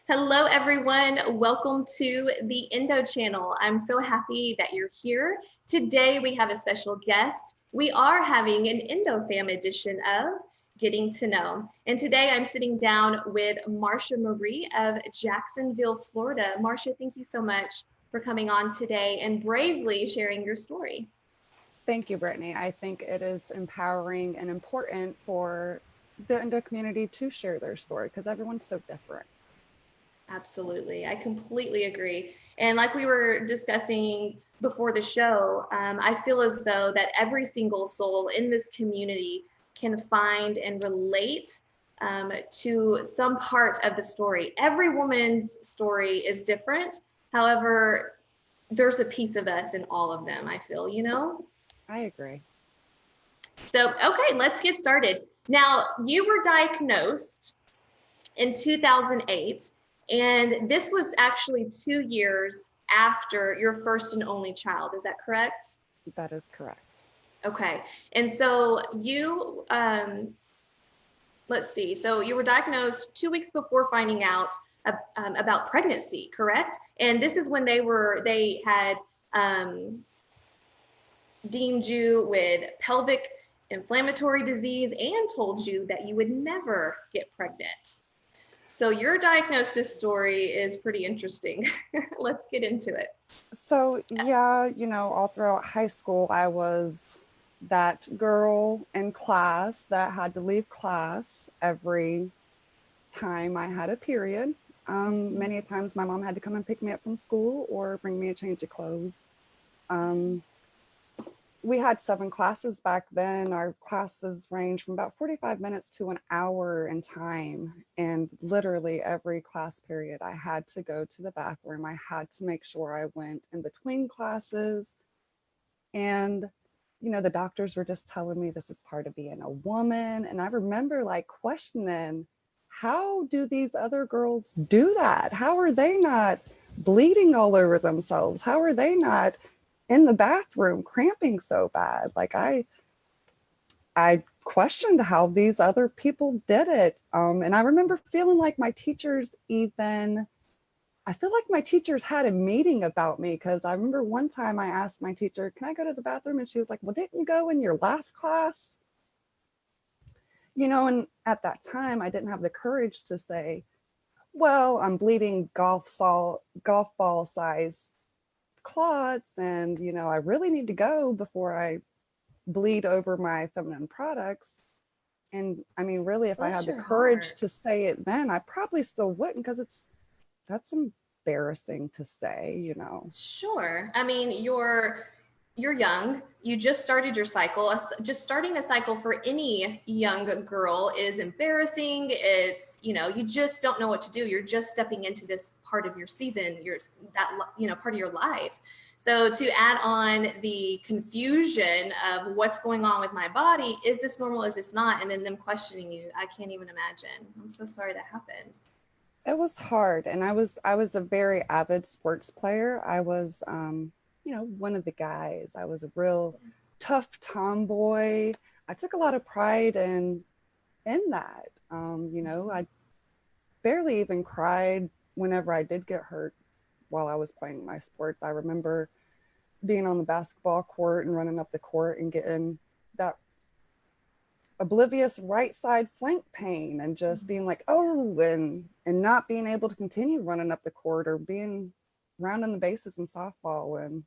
Hello, everyone. Welcome to the Endo channel. I'm so happy that you're here. Today, we have a special guest. We are having an Endofam edition of Getting to Know. And today, I'm sitting down with Marsha Marie of Jacksonville, Florida. Marsha, thank you so much for coming on today and bravely sharing your story. Thank you, Brittany. I think it is empowering and important for the Indo community to share their story because everyone's so different. Absolutely. I completely agree. And like we were discussing before the show, I feel as though that every single soul in this community can find and relate to some part of the story. Every woman's story is different. However, there's a piece of us in all of them, I feel. I agree. So, okay, let's get started. Now, you were diagnosed in 2008. And this was actually 2 years after your first and only child. Is that correct? That is correct. Okay. And so let's see. So you were diagnosed 2 weeks before finding out about pregnancy, correct? And this is when they had deemed you with pelvic inflammatory disease and told you that you would never get pregnant. So your diagnosis story is pretty interesting. Let's get into it. So, yeah, all throughout high school, I was that girl in class that had to leave class every time I had a period. Many times my mom had to come and pick me up from school or bring me a change of clothes. We had 7 classes back then. Our classes ranged from about 45 minutes to an hour in time. And literally every class period, I had to go to the bathroom. I had to make sure I went in between classes. And, the doctors were just telling me this is part of being a woman. And I remember questioning, how do these other girls do that? How are they not bleeding all over themselves? How are they not in the bathroom cramping so bad? I questioned how these other people did it. And I remember feeling like my teachers had a meeting about me, because I remember one time I asked my teacher, can I go to the bathroom? And she was like, well, didn't you go in your last class? And at that time I didn't have the courage to say, well, I'm bleeding golf ball size clots, and I really need to go before I bleed over my feminine products. And I mean, really, if I Bless had the your courage heart. to say it then, I probably still wouldn't, because that's embarrassing to say. Sure. I mean, you're young. You just started your cycle. Just starting a cycle for any young girl is embarrassing. It's, you just don't know what to do. You're just stepping into this part of your season. Part of your life. So to add on the confusion of what's going on with my body, is this normal? Is this not? And then them questioning you, I can't even imagine. I'm so sorry that happened. It was hard, and I was a very avid sports player. I was one of the guys. I was a real tough tomboy. I took a lot of pride in that. I barely even cried whenever I did get hurt while I was playing my sports. I remember being on the basketball court and running up the court and getting that oblivious right side flank pain, and just being like, oh, and not being able to continue running up the court, or being rounding the bases in softball and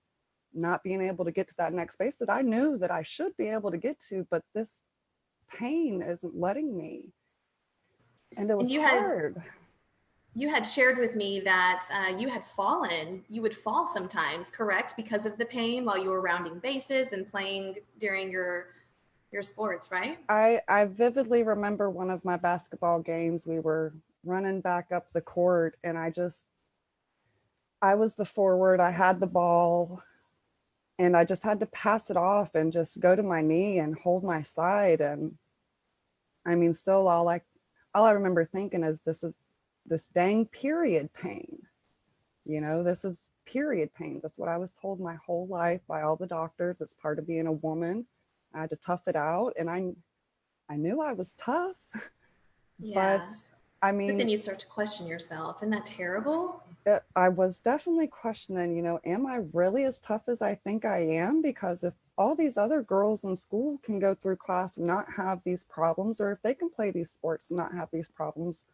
not being able to get to that next base that I knew that I should be able to get to, but this pain isn't letting me. And it And was hard. you had shared with me that you had fallen. You would fall sometimes, correct? Because of the pain while you were rounding bases and playing during your sports, right? I vividly remember one of my basketball games. We were running back up the court, and I was the forward. I had the ball, and I just had to pass it off and just go to my knee and hold my side. And I mean, still all I remember thinking is, this dang period pain. This is period pain. That's what I was told my whole life by all the doctors. It's part of being a woman. I had to tough it out, and I knew I was tough, but Yeah. I But then mean, you start to question yourself. Isn't that terrible? I was definitely questioning, am I really as tough as I think I am? Because if all these other girls in school can go through class and not have these problems, or if they can play these sports and not have these problems,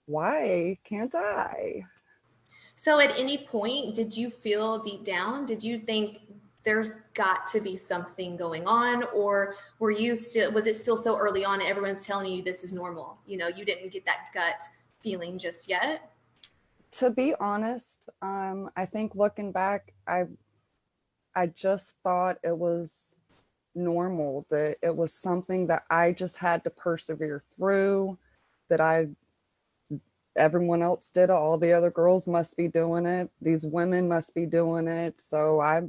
why can't I? So at any point, did you feel deep down, did you think there's got to be something going on? Or was it still so early on and everyone's telling you this is normal? You didn't get that gut feeling just yet? To be honest, I think looking back, I just thought it was normal, that it was something that I just had to persevere through, that everyone else did it, all the other girls must be doing it, these women must be doing it, so I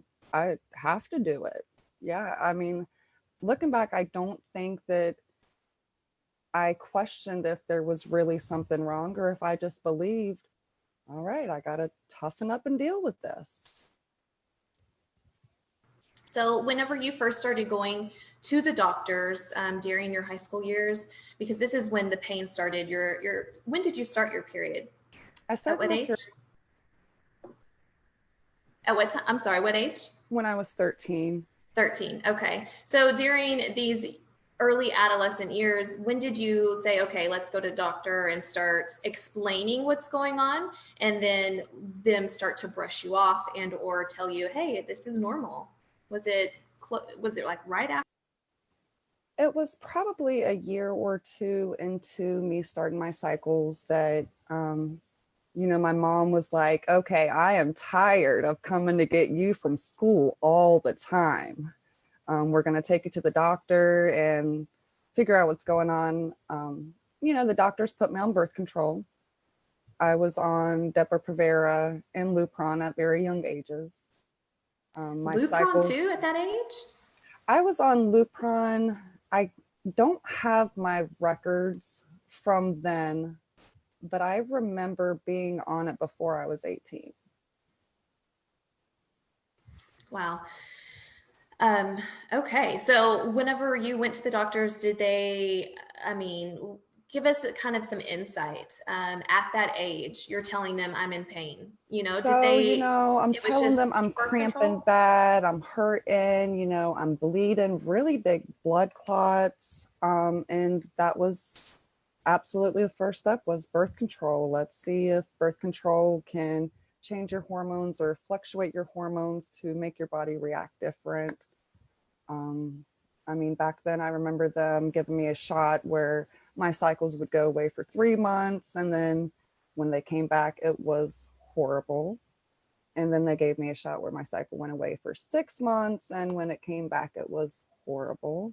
have to do it. Yeah, I mean, looking back, I don't think that I questioned if there was really something wrong, or if I just believed, all right, I got to toughen up and deal with this. So whenever you first started going to the doctors during your high school years, because this is when the pain started, when did you start your period? I At started what my age? period At what time? I'm sorry, what age? when I was 13. 13. Okay. So during these early adolescent years, when did you say, okay, let's go to the doctor and start explaining what's going on, and then them start to brush you off and or tell you, hey, this is normal? Was it like right after? It was probably a year or two into me starting my cycles that, my mom was like, okay, I am tired of coming to get you from school all the time. We're going to take you to the doctor and figure out what's going on. The doctors put me on birth control. I was on Depo-Provera and Lupron at very young ages. My Lupron too cycles, at that age? I was on Lupron. I don't have my records from then, but I remember being on it before I was 18. Wow. Um, okay. So whenever you went to the doctors, did they, I mean, give us kind of some insight. At that age, you're telling them I'm in pain. Did So, they, I'm it was telling them just I'm birth cramping control? bad, I'm hurting, I'm bleeding, really big blood clots. And that was absolutely the first step, was birth control. Let's see if birth control can change your hormones or fluctuate your hormones to make your body react different. Um, I mean, back then I remember them giving me a shot where my cycles would go away for 3 months. And then when they came back, it was horrible. And then they gave me a shot where my cycle went away for 6 months. And when it came back, it was horrible.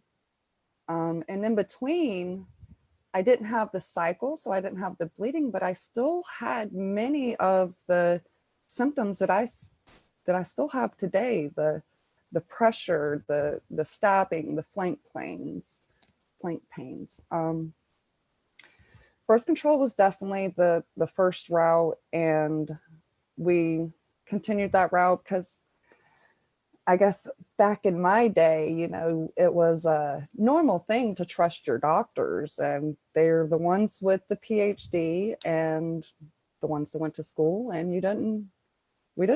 And in between, I didn't have the cycle, so I didn't have the bleeding, but I still had many of the symptoms that I still have today. The pressure, the stabbing, the flank pains. Birth control was definitely the first route, and we continued that route because I guess back in my day, it was a normal thing to trust your doctors, and they're the ones with the PhD and the ones that went to school, and we didn't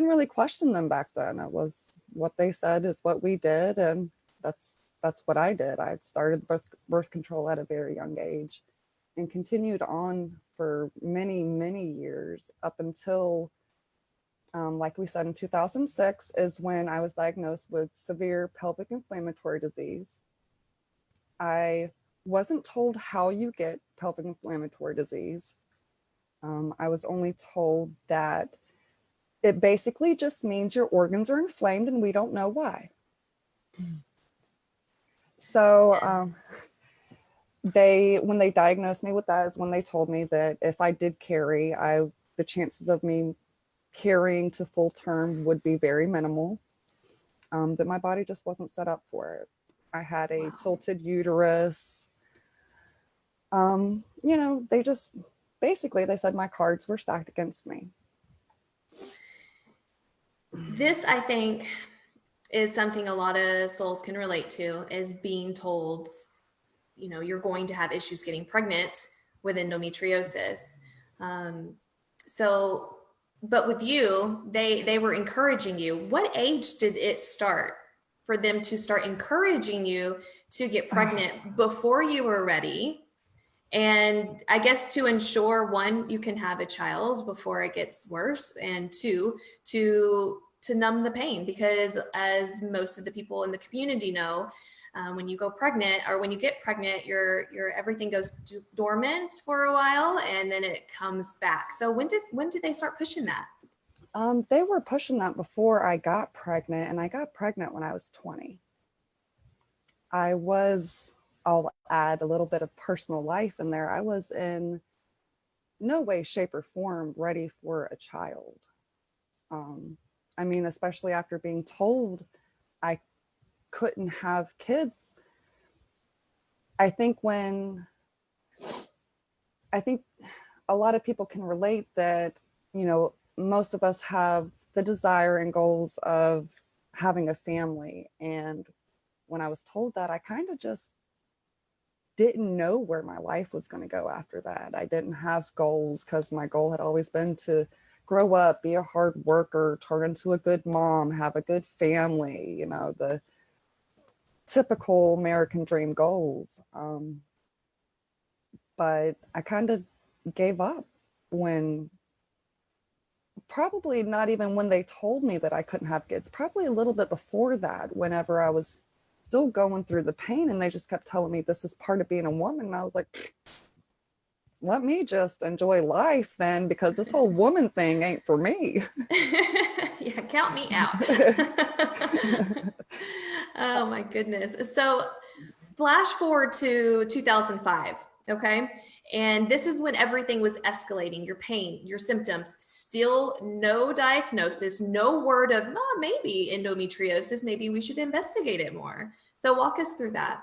really question them back then. It was what they said is what we did, and that's what I did. I started birth control at a very young age and continued on for many, many years up until, like we said, in 2006 is when I was diagnosed with severe pelvic inflammatory disease. I wasn't told how you get pelvic inflammatory disease. I was only told that it basically just means your organs are inflamed and we don't know why. So when they diagnosed me with that is when they told me that if I did carry, the chances of me carrying to full term would be very minimal. That my body just wasn't set up for it. I had a Wow. tilted uterus. They just basically they said my cards were stacked against me. This, I think, is something a lot of souls can relate to, is being told, you're going to have issues getting pregnant with endometriosis. So, but with you, they were encouraging you. What age did it start for them to start encouraging you to get pregnant before you were ready? And I guess to ensure, one, you can have a child before it gets worse, and two, to numb the pain, because as most of the people in the community know, when you go pregnant, or when you get pregnant, your everything goes dormant for a while, and then it comes back. So when did they start pushing that? They were pushing that before I got pregnant, and I got pregnant when I was 20. I'll add a little bit of personal life in there. I was in no way, shape, or form ready for a child. I mean, especially after being told I couldn't have kids. I think a lot of people can relate that, you know, most of us have the desire and goals of having a family. And when I was told that, I kind of just didn't know where my life was going to go after that. I didn't have goals because my goal had always been to grow up, be a hard worker, turn into a good mom, have a good family, you know, the typical American dream goals. But I kind of gave up when, probably not even when they told me that I couldn't have kids, probably a little bit before that, whenever I was still going through the pain and they just kept telling me this is part of being a woman. And I was like, let me just enjoy life then, because this whole woman thing ain't for me. Yeah, count me out. Oh my goodness. So flash forward to 2005, okay? And this is when everything was escalating, your pain, your symptoms, still no diagnosis, no word of, oh, maybe endometriosis, maybe we should investigate it more. So walk us through that.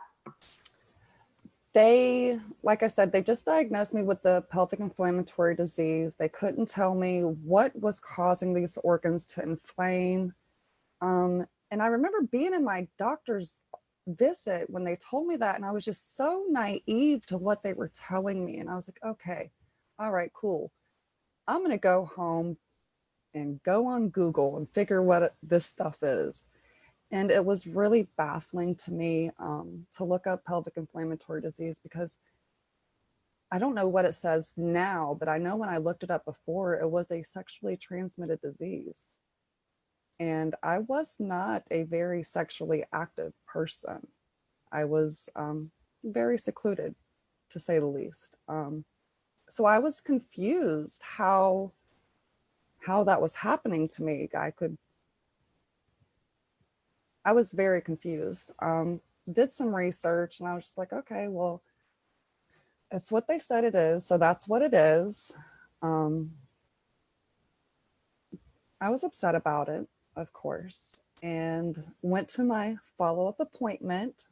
They, like I said, they just diagnosed me with the pelvic inflammatory disease. They couldn't tell me what was causing these organs to inflame. And I remember being in my doctor's visit when they told me that, and I was just so naive to what they were telling me. And I was like, okay, all right, cool. I'm going to go home and go on Google and figure what this stuff is. And it was really baffling to me to look up pelvic inflammatory disease, because I don't know what it says now, but I know when I looked it up before, it was a sexually transmitted disease. And I was not a very sexually active person. I was very secluded, to say the least. So I was confused how that was happening to me. I was very confused. Did some research and I was just like, okay, well, it's what they said it is, so that's what it is. I was upset about it, of course, and went to my follow-up appointment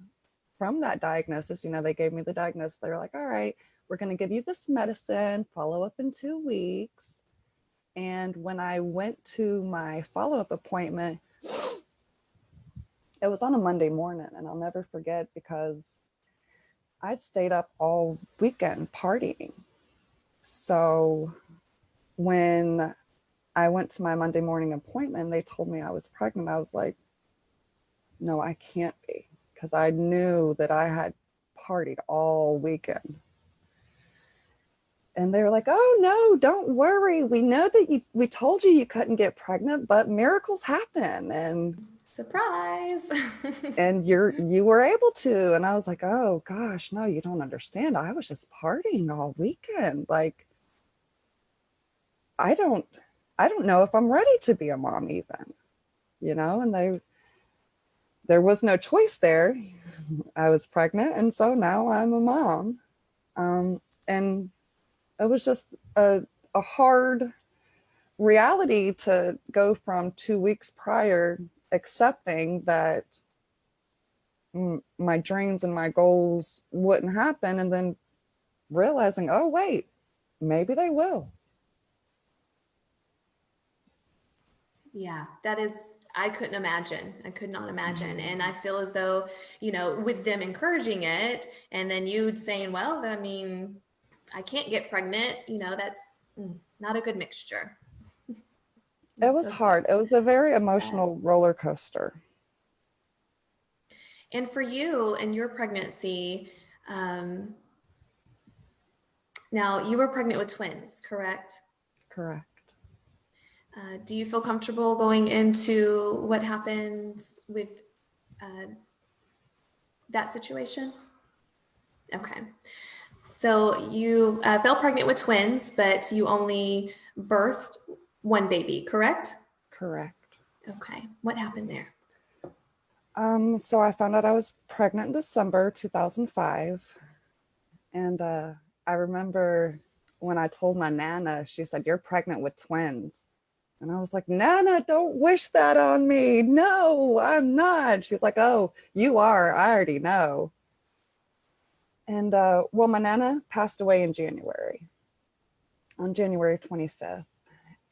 from that diagnosis. You know, they gave me the diagnosis. They were like, all right, we're going to give you this medicine, follow up in 2 weeks. And when I went to my follow-up appointment, it was on a Monday morning, and I'll never forget because I'd stayed up all weekend partying. So when I went to my Monday morning appointment, they told me I was pregnant. I was like, no, I can't be, because I knew that I had partied all weekend. And they were like, oh no, don't worry. We know that we told you couldn't get pregnant, but miracles happen. And surprise. And you were able to. And I was like, oh gosh, no, you don't understand. I was just partying all weekend. Like, I don't know if I'm ready to be a mom even, you know. And there was no choice there. I was pregnant, and so now I'm a mom. And it was just a hard reality to go from 2 weeks prior accepting that my dreams and my goals wouldn't happen, and then realizing, oh wait, maybe they will. Yeah, that is, I couldn't imagine. I could not imagine. And I feel as though, you know, with them encouraging it and then you saying, well, I mean, I can't get pregnant. That's not a good mixture. It was So hard. It was a very emotional roller coaster. And for you and your pregnancy, now you were pregnant with twins, correct? Correct. Do you feel comfortable going into what happened with that situation? Okay. So you fell pregnant with twins, but you only birthed one baby, correct? Correct. Okay. What happened there? So I found out I was pregnant in December 2005. And I remember when I told my Nana, she said, "You're pregnant with twins." And I was like, "Nana, don't wish that on me. No, I'm not." She's like, "Oh, you are. I already know." And well, my Nana passed away in January, on January 25th.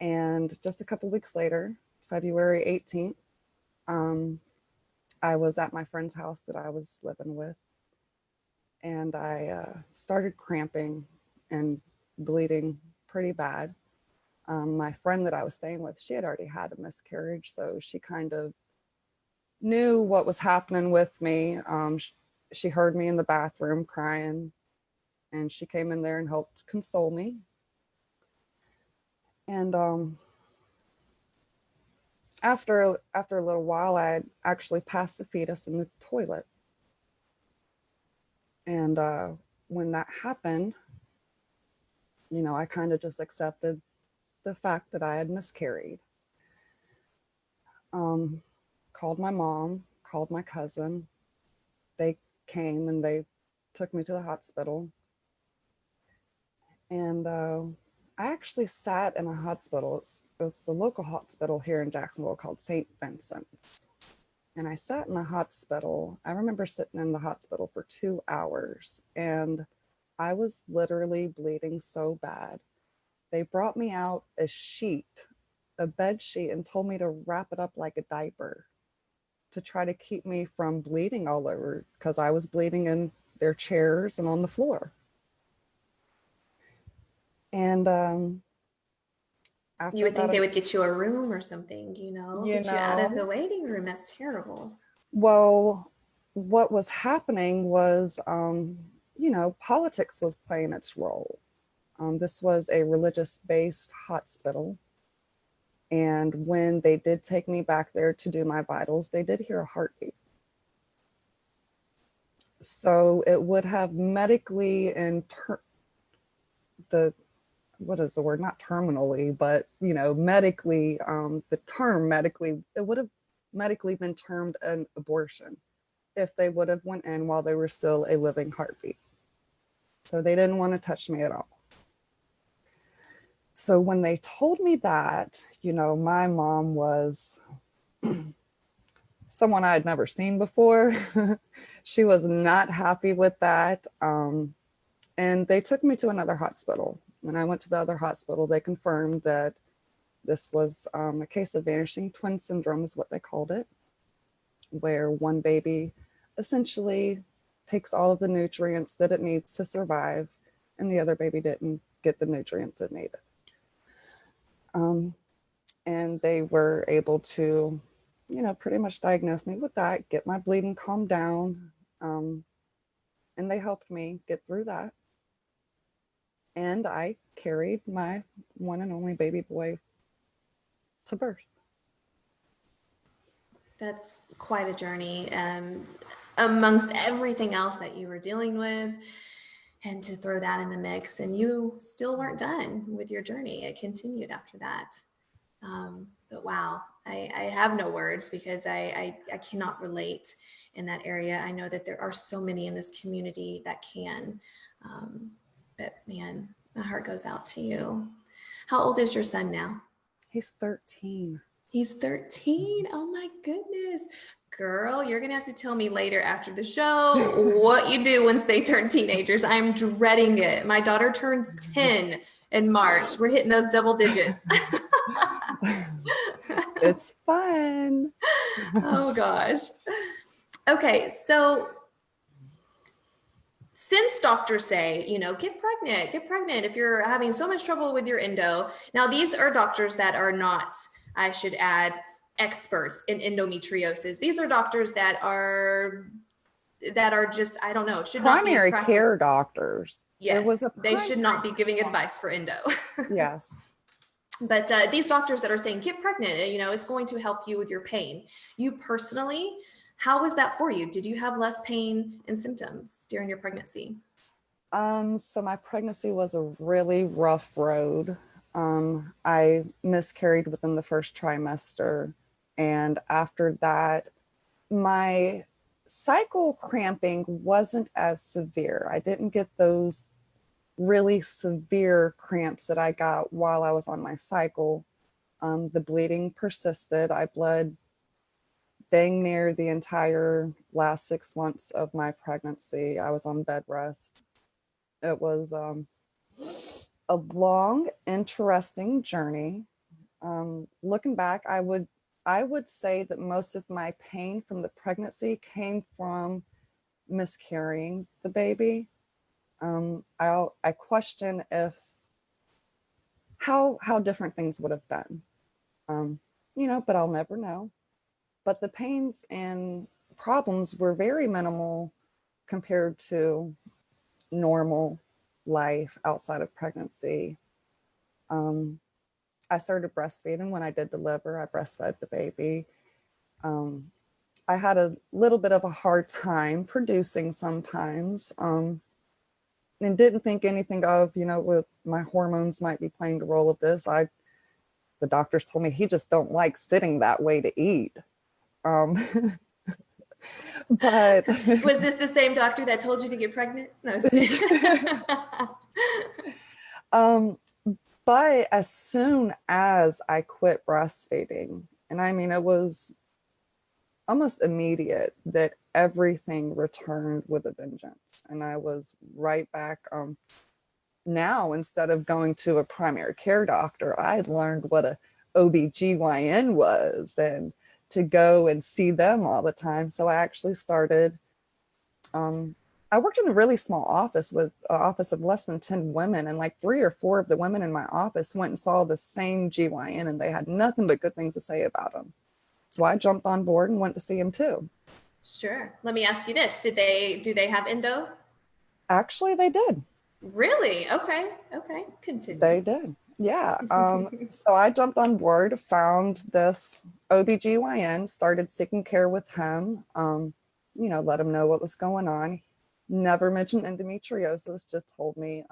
And just a couple weeks later, February 18th, I was at my friend's house that I was living with. And I started cramping and bleeding pretty bad. My friend that I was staying with, she had already had a miscarriage, so she kind of knew what was happening with me. She heard me in the bathroom crying, and she came in there and helped console me. And after a little while, I had actually passed the fetus in the toilet. And when that happened, I kind of just accepted the fact that I had miscarried. Called my mom, called my cousin. They came and they took me to the hospital. And I actually sat in a hospital. It's a local hospital here in Jacksonville called St. Vincent's. And I sat in the hospital. I remember sitting in the hospital for 2 hours, and I was literally bleeding so bad. They brought me out a bed sheet, and told me to wrap it up like a diaper to try to keep me from bleeding all over, because I was bleeding in their chairs and on the floor. And You after would think about they would get you a room or something, get you out of the waiting room. That's terrible. Well, what was happening was, politics was playing its role. This was a religious-based hospital. And when they did take me back there to do my vitals, they did hear a heartbeat. So it would have medically what is the word? Not terminally, but medically, the term medically, it would have medically been termed an abortion if they would have went in while they were still a living heartbeat. So they didn't want to touch me at all. So when they told me that, my mom was someone I had never seen before. She was not happy with that. And they took me to another hospital. When I went to the other hospital, they confirmed that this was a case of vanishing twin syndrome, is what they called it, where one baby essentially takes all of the nutrients that it needs to survive, and the other baby didn't get the nutrients it needed. And they were able to, pretty much diagnose me with that, get my bleeding calmed down, and they helped me get through that. And I carried my one and only baby boy to birth. That's quite a journey, amongst everything else that you were dealing with, and to throw that in the mix, and you still weren't done with your journey. It continued after that. But wow, I have no words, because I cannot relate in that area. I know that there are so many in this community that can, but man, my heart goes out to you. How old is your son now? He's 13. He's 13. Oh my goodness. Girl, you're going to have to tell me later after the show what you do once they turn teenagers. I'm dreading it. My daughter turns 10 in March. We're hitting those double digits. It's fun. Oh gosh. Okay, so since doctors say, get pregnant if you're having so much trouble with your endo. Now, these are doctors that are not, I should add, experts in endometriosis. These are doctors that are just, I don't know, should not be Primary practiced. care doctors. It Yes, was a they should not be giving care. advice for endo. Yes. But these doctors that are saying get pregnant, it's going to help you with your pain. You personally, how was that for you? Did you have less pain and symptoms during your pregnancy? So my pregnancy was a really rough road. I miscarried within the first trimester. And after that, my cycle cramping wasn't as severe. I didn't get those really severe cramps that I got while I was on my cycle. The bleeding persisted. I bled dang near the entire last 6 months of my pregnancy. I was on bed rest. It was a long, interesting journey. Looking back, I would say that most of my pain from the pregnancy came from miscarrying the baby. I question if how different things would have been, but I'll never know. But the pains and problems were very minimal compared to normal life outside of pregnancy. I started breastfeeding when I did deliver. I breastfed the baby. I had a little bit of a hard time producing sometimes, and didn't think anything of, with my hormones might be playing the role of this. The doctors told me he just don't like sitting that way to eat. But was this the same doctor that told you to get pregnant? No. But as soon as I quit breastfeeding, and I mean, it was almost immediate that everything returned with a vengeance. And I was right back. Now, instead of going to a primary care doctor, I'd learned what a OBGYN was and to go and see them all the time. So I actually started, I worked in a really small office with an office of less than 10 women, and like 3 or 4 of the women in my office went and saw the same GYN, and they had nothing but good things to say about him. So I jumped on board and went to see him too. Sure. Let me ask you this. Do they have endo? Actually, they did. Really? Okay. Continue. They did. Yeah. So I jumped on board, found this OBGYN, started seeking care with him, let him know what was going on. Never mentioned endometriosis, just told me,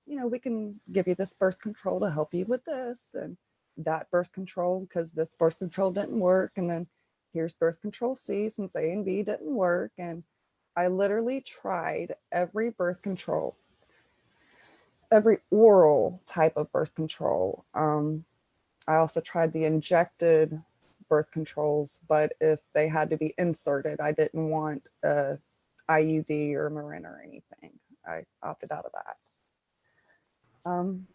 we can give you this birth control to help you with this and that birth control because this birth control didn't work. And then here's birth control C since A and B didn't work. And I literally tried every birth control, every oral type of birth control. I also tried the injected birth controls, but if they had to be inserted, I didn't want a IUD or Mirena or anything. I opted out of that.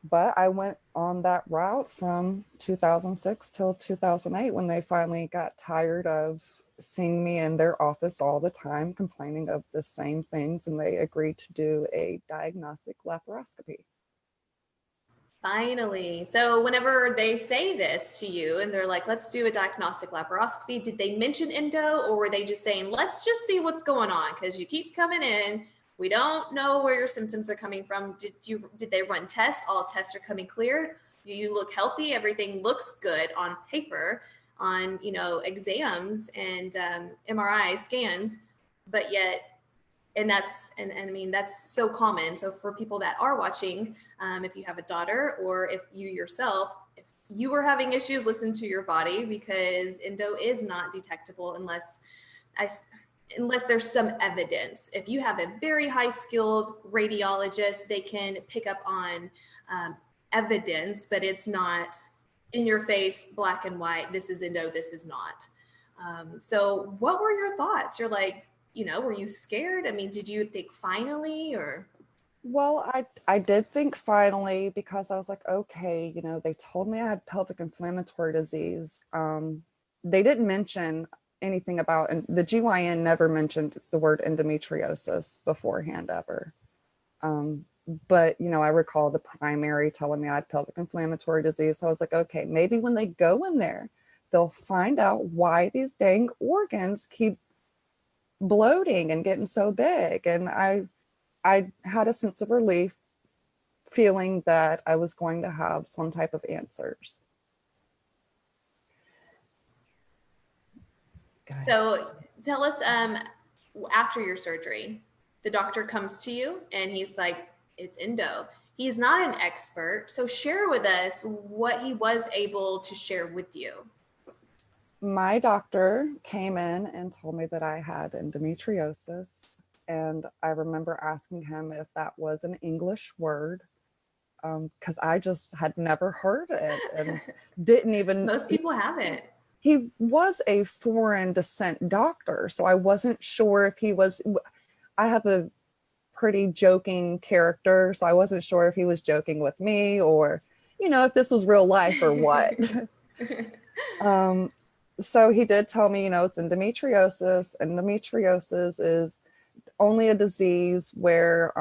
But I went on that route from 2006 till 2008 when they finally got tired of seeing me in their office all the time complaining of the same things, and they agreed to do a diagnostic laparoscopy. Finally. So whenever they say this to you and they're like, let's do a diagnostic laparoscopy, did they mention endo, or were they just saying, let's just see what's going on because you keep coming in, we don't know where your symptoms are coming from? Did they run tests? All tests are coming clear. You look healthy. Everything looks good on paper, on exams and MRI scans, but yet, and I mean that's so common. So for people that are watching, if you have a daughter or if you yourself, if you are having issues, listen to your body, because endo is not detectable unless there's some evidence. If you have a very high skilled radiologist, they can pick up on evidence, but it's not in your face, black and white, this is endo, this is not. So what were your thoughts? You're like, were you scared? I mean, did you think finally, or? Well, I did think finally, because I was like, okay, they told me I had pelvic inflammatory disease. They didn't mention anything about, and the GYN never mentioned the word endometriosis beforehand ever. But, I recall the primary telling me I had pelvic inflammatory disease. So I was like, okay, maybe when they go in there, they'll find out why these dang organs keep bloating and getting so big. And I had a sense of relief feeling that I was going to have some type of answers. So tell us, after your surgery, the doctor comes to you and he's like, it's endo. He's not an expert. So share with us what he was able to share with you. My doctor came in and told me that I had endometriosis. And I remember asking him if that was an English word, because I just had never heard it and didn't even. Most people haven't. He was a foreign descent doctor, so I wasn't sure if he was. I have a pretty joking character, so I wasn't sure if he was joking with me or, if this was real life or what. So he did tell me, it's endometriosis. Endometriosis is only a disease where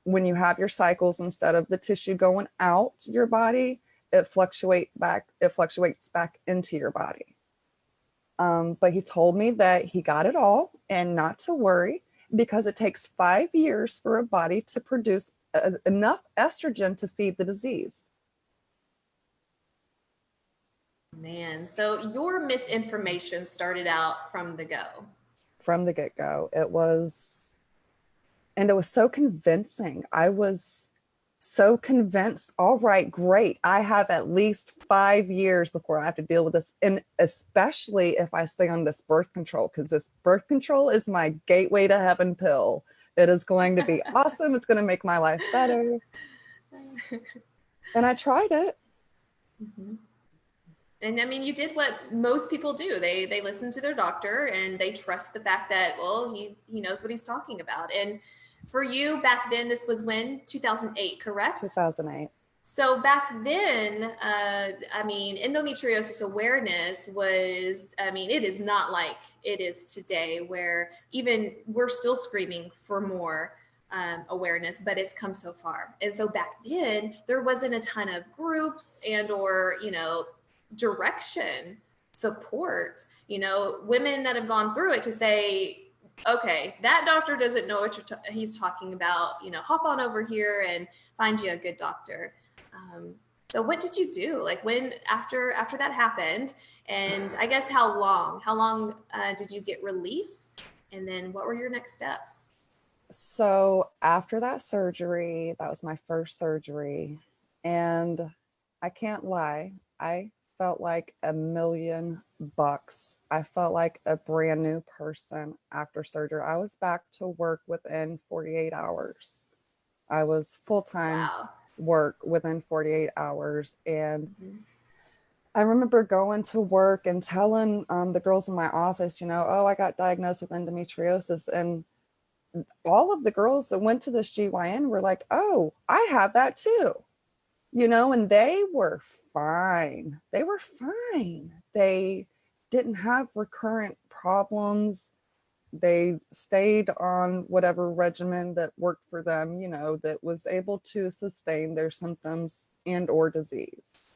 when you have your cycles, instead of the tissue going out your body, it fluctuates back into your body. But he told me that he got it all and not to worry, because it takes 5 years for a body to produce enough estrogen to feed the disease. Man, so your misinformation started out from the go. From the get-go. It was so convincing. I was so convinced, all right, great. I have at least 5 years before I have to deal with this. And especially if I stay on this birth control, because this birth control is my gateway to heaven pill. It is going to be awesome. It's going to make my life better. And I tried it. Mm-hmm. And I mean, you did what most people do. They listen to their doctor and they trust the fact that, well, he knows what he's talking about. And for you back then, this was when? 2008, correct? 2008. So back then, I mean, endometriosis awareness was, I mean, it is not like it is today, where even we're still screaming for more awareness, but it's come so far. And so back then, there wasn't a ton of groups and or, direction, support, women that have gone through it to say, okay, that doctor doesn't know what he's talking about, hop on over here and find you a good doctor. So what did you do? Like when, after that happened, and I guess how long did you get relief? And then what were your next steps? So after that surgery, that was my first surgery. And I can't lie, I felt like $1,000,000. I felt like a brand new person after surgery. I was back to work within 48 hours. I was full-time. Wow. Work within 48 hours. And I remember going to work and telling the girls in my office, I got diagnosed with endometriosis. And all of the girls that went to this GYN were like, oh, I have that too. And they were fine. They were fine. They didn't have recurrent problems. They stayed on whatever regimen that worked for them, that was able to sustain their symptoms and or disease.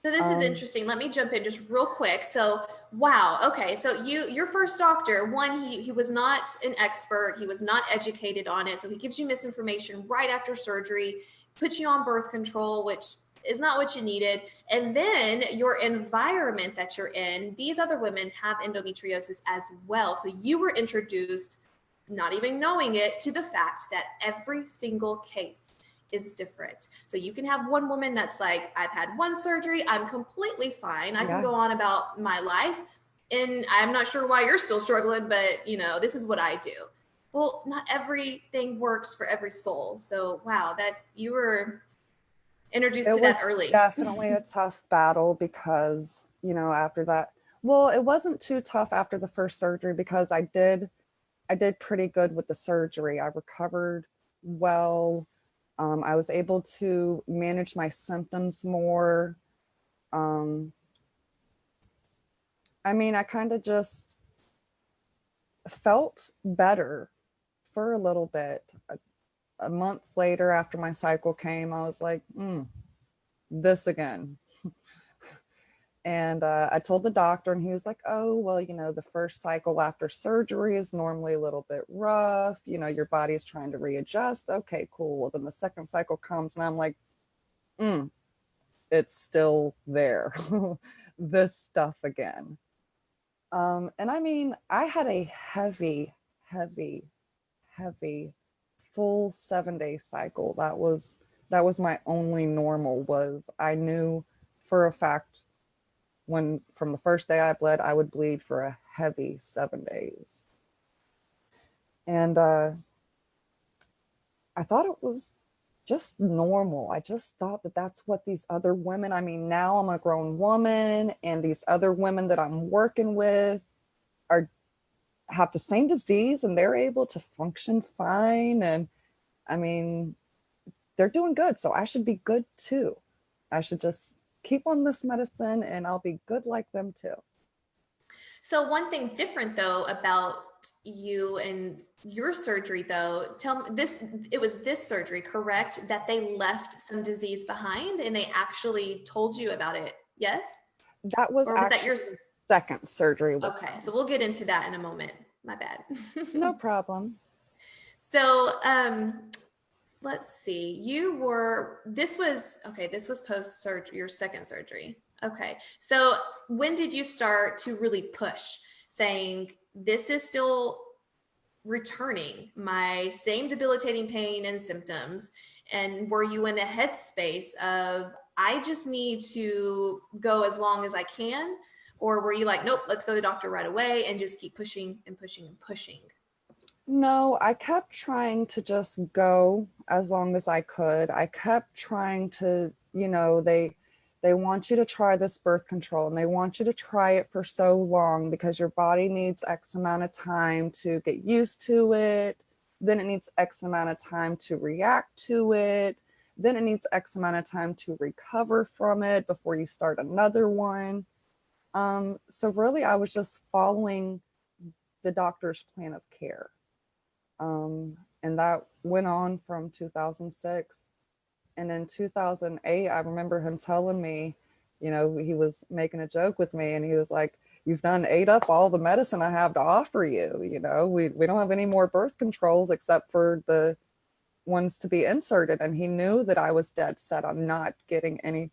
So this is interesting. Let me jump in just real quick. So, wow. Okay. So your first doctor, one, he was not an expert. He was not educated on it. So he gives you misinformation right after surgery, puts you on birth control, which is not what you needed. And then your environment that you're in, these other women have endometriosis as well. So you were introduced, not even knowing it, to the fact that every single case is different. So you can have one woman that's like, I've had one surgery, I'm completely fine, I can go on about my life, and I'm not sure why you're still struggling, but this is what I do. Well, not everything works for every soul. So wow, that you were introduced to that early. Definitely a tough battle, because after that, well, it wasn't too tough after the first surgery, because I did pretty good with the surgery. I recovered well. I was able to manage my symptoms more. I I mean, I kind of just felt better for a little bit. A month later, after my cycle came, I was like, this again. And I told the doctor, and he was like, oh, well, you know, the first cycle after surgery is normally a little bit rough. You know, your body is trying to readjust. Okay, cool. Well, then the second cycle comes, and I'm like, it's still there. This stuff again. And I mean, I had a heavy, heavy, heavy full 7 day cycle. That was my only normal. Was I knew for a fact when from the first day I bled, I would bleed for a heavy 7 days. And I thought it was just normal. I just thought that that's what these other women, I mean, now I'm a grown woman, and these other women that I'm working with are have the same disease, and they're able to function fine. And I mean, they're doing good. So I should be good too. I should just keep on this medicine and I'll be good like them too. So one thing different though about you and your surgery though, tell me this, it was this surgery, correct? That they left some disease behind and they actually told you about it. Yes? That was Or was that actually yours? the second surgery with Okay, them. so we'll get into that in a moment. My bad. No problem. So, let's see. This was post surgery, your second surgery. Okay. So, when did you start to really push saying this is still returning, my same debilitating pain and symptoms? And were you in a headspace of, I just need to go as long as I can? Or were you like, nope, let's go to the doctor right away and just keep pushing and pushing and pushing? No, I kept trying to just go as long as I could. I kept trying to, you know, they want you to try this birth control, and they want you to try it for so long because your body needs X amount of time to get used to it. Then it needs X amount of time to react to it. Then it needs X amount of time to recover from it before you start another one. So really, I was just following the doctor's plan of care. And that went on from 2006. And in 2008, I remember him telling me, you know, he was making a joke with me, and he was like, you've done ate up all the medicine I have to offer you. You know, we don't have any more birth controls except for the ones to be inserted. And he knew that I was dead set on not getting any.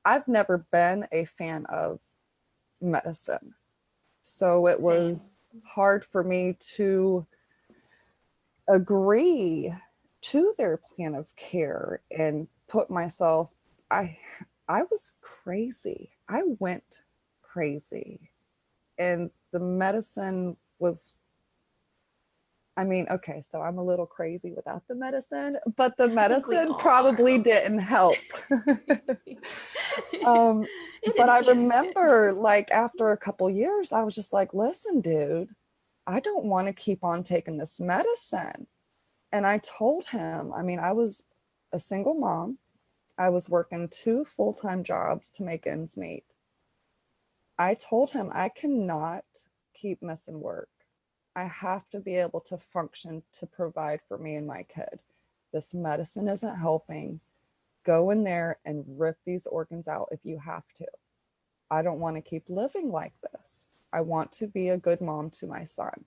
I've never been a fan of medicine. So it Same. was hard for me to agree to their plan of care and put myself, I I was crazy. I went crazy. And the medicine was, I mean, okay, so I'm a little crazy without the medicine, but the I think we medicine all are a probably little didn't help. crazy. It But I enhanced it. remember, like, after a couple years, I was just like, listen, dude, I don't want to keep on taking this medicine. And I told him, I mean, I was a single mom. I was working 2 full-time jobs to make ends meet. I told him I cannot keep missing work. I have to be able to function to provide for me and my kid. This medicine isn't helping. Go in there and rip these organs out if you have to. I don't want to keep living like this. I want to be a good mom to my son.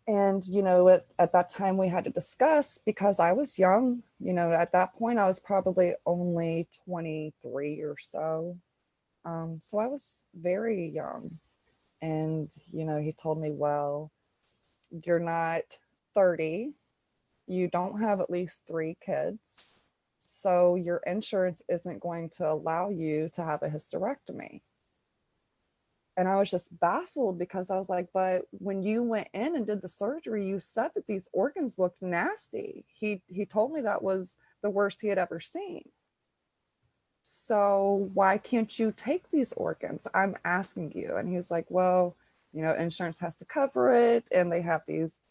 And, you know, at that time we had to discuss, because I was young, you know, at that point I was probably only 23 or so. So I was very young. And, you know, he told me, well, you're not 30. You don't have at least 3 kids. So your insurance isn't going to allow you to have a hysterectomy. And I was just baffled, because I was like, but when you went in and did the surgery, you said that these organs looked nasty. He told me that was the worst he had ever seen. So why can't you take these organs? I'm asking you. And he was like, well, you know, insurance has to cover it, and they have these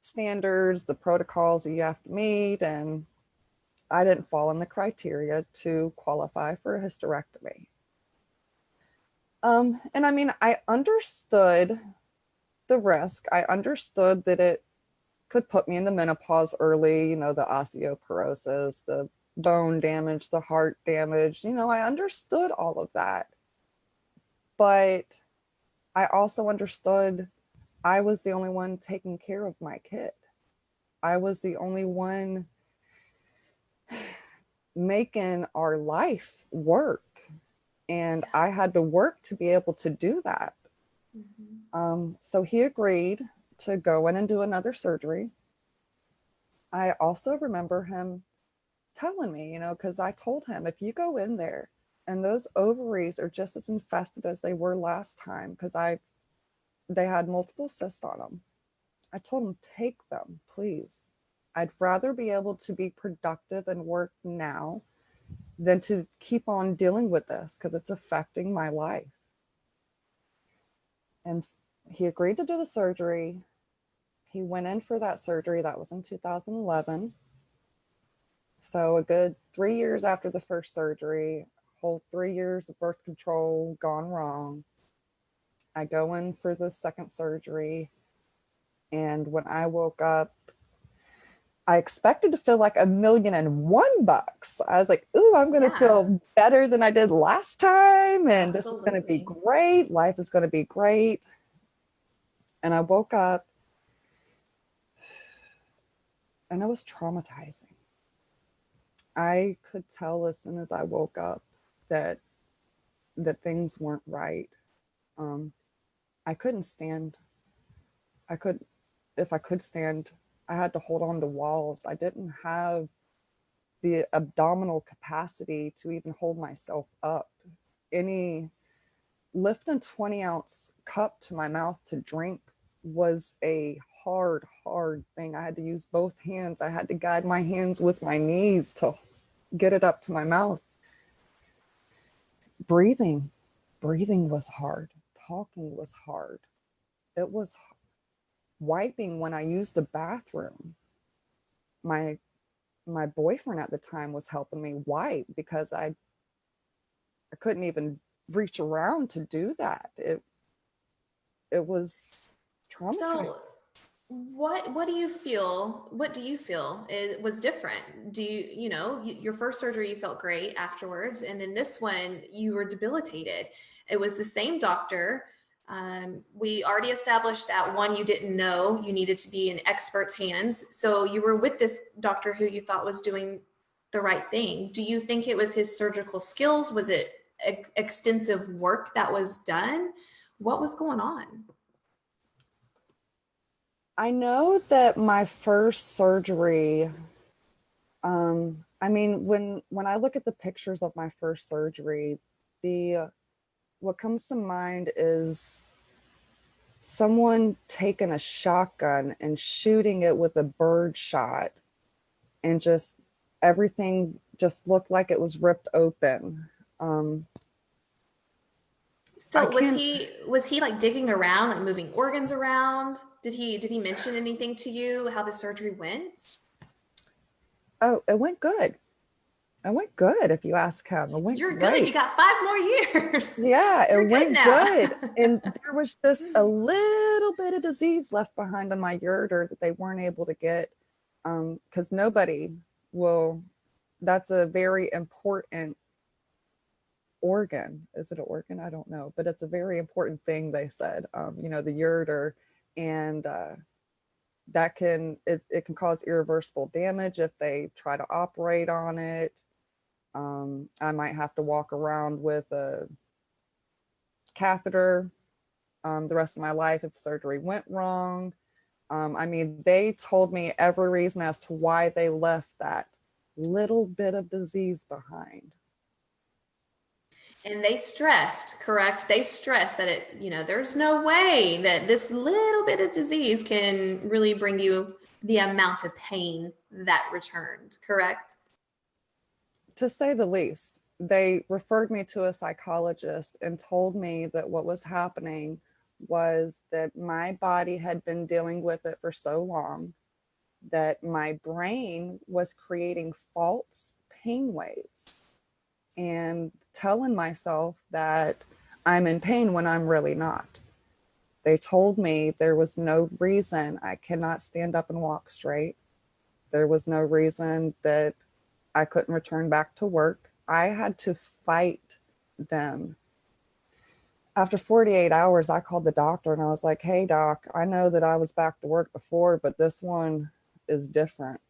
standards, the protocols that you have to meet. And I didn't fall in the criteria to qualify for a hysterectomy. And I mean, I understood the risk. I understood that it could put me into menopause early, the osteoporosis, the bone damage, the heart damage. I understood all of that. But I also understood I was the only one taking care of my kid. I was the only one making our life work. And I had to work to be able to do that. Mhm. So he agreed to go in and do another surgery. I also remember him telling me, because I told him, if you go in there and those ovaries are just as infested as they were last time, because they had multiple cysts on them. I told him, take them, please. I'd rather be able to be productive and work now than to keep on dealing with this because it's affecting my life. And he agreed to do the surgery. He went in for that surgery. That was in 2011. So a good 3 years after the first surgery, whole 3 years of birth control gone wrong. I go in for the second surgery. And when I woke up, I expected to feel like $1,000,001. I was like, ooh, I'm going to Yeah, feel better than I did last time. And this is going to be absolutely. great. Life is going to be great. And I woke up and it was traumatizing. I could tell as soon as I woke up that things weren't right. Um, I couldn't stand. I could, if I could stand, I had to hold on to walls. I didn't have the abdominal capacity to even hold myself up. Any lifting a 20-ounce cup to my mouth to drink was a hard thing. I had to use both hands. I had to guide my hands with my knees to get it up to my mouth. Breathing, breathing was hard. Talking was hard. It was wiping when I used the bathroom. My my boyfriend at the time was helping me wipe because I couldn't even reach around to do that. It was traumatizing. So what do you feel, what do you feel it was different? Do you, your first surgery you felt great afterwards, and then this one you were debilitated. It was the same doctor. We already established that one, you didn't know, you needed to be in expert's hands, so you were with this doctor who you thought was doing the right thing. Do you think it was his surgical skills? Was it extensive work that was done? What was going on? I know that my first surgery, I mean, when I look at the pictures of my first surgery, the what comes to mind is someone taking a shotgun and shooting it with a bird shot, and just everything just looked like it was ripped open. Um, I So can't. was he like digging around, like moving organs around? Did he mention anything to you how the surgery went? Oh, it went good. It went good. If you ask him, it went You're good. great. You got 5 more years. Yeah, it You're good went now. good. And there was just a little bit of disease left behind on my ureter that they weren't able to get, because nobody will, that's a very important organ. Is it an organ? I don't know, but it's a very important thing, they said, the ureter. And that it can cause irreversible damage if they try to operate on it. I might have to walk around with a catheter the rest of my life if surgery went wrong. I mean, they told me every reason as to why they left that little bit of disease behind. And they stressed, correct? They stressed that there's no way that this little bit of disease can really bring you the amount of pain that returned, correct? To say the least, they referred me to a psychologist and told me that what was happening was that my body had been dealing with it for so long that my brain was creating false pain waves and telling myself that I'm in pain when I'm really not. They told me there was no reason I cannot stand up and walk straight. There was no reason that I couldn't return back to work. I had to fight them. After 48 hours, I called the doctor and I was like, hey, doc, I know that I was back to work before, but this one is different.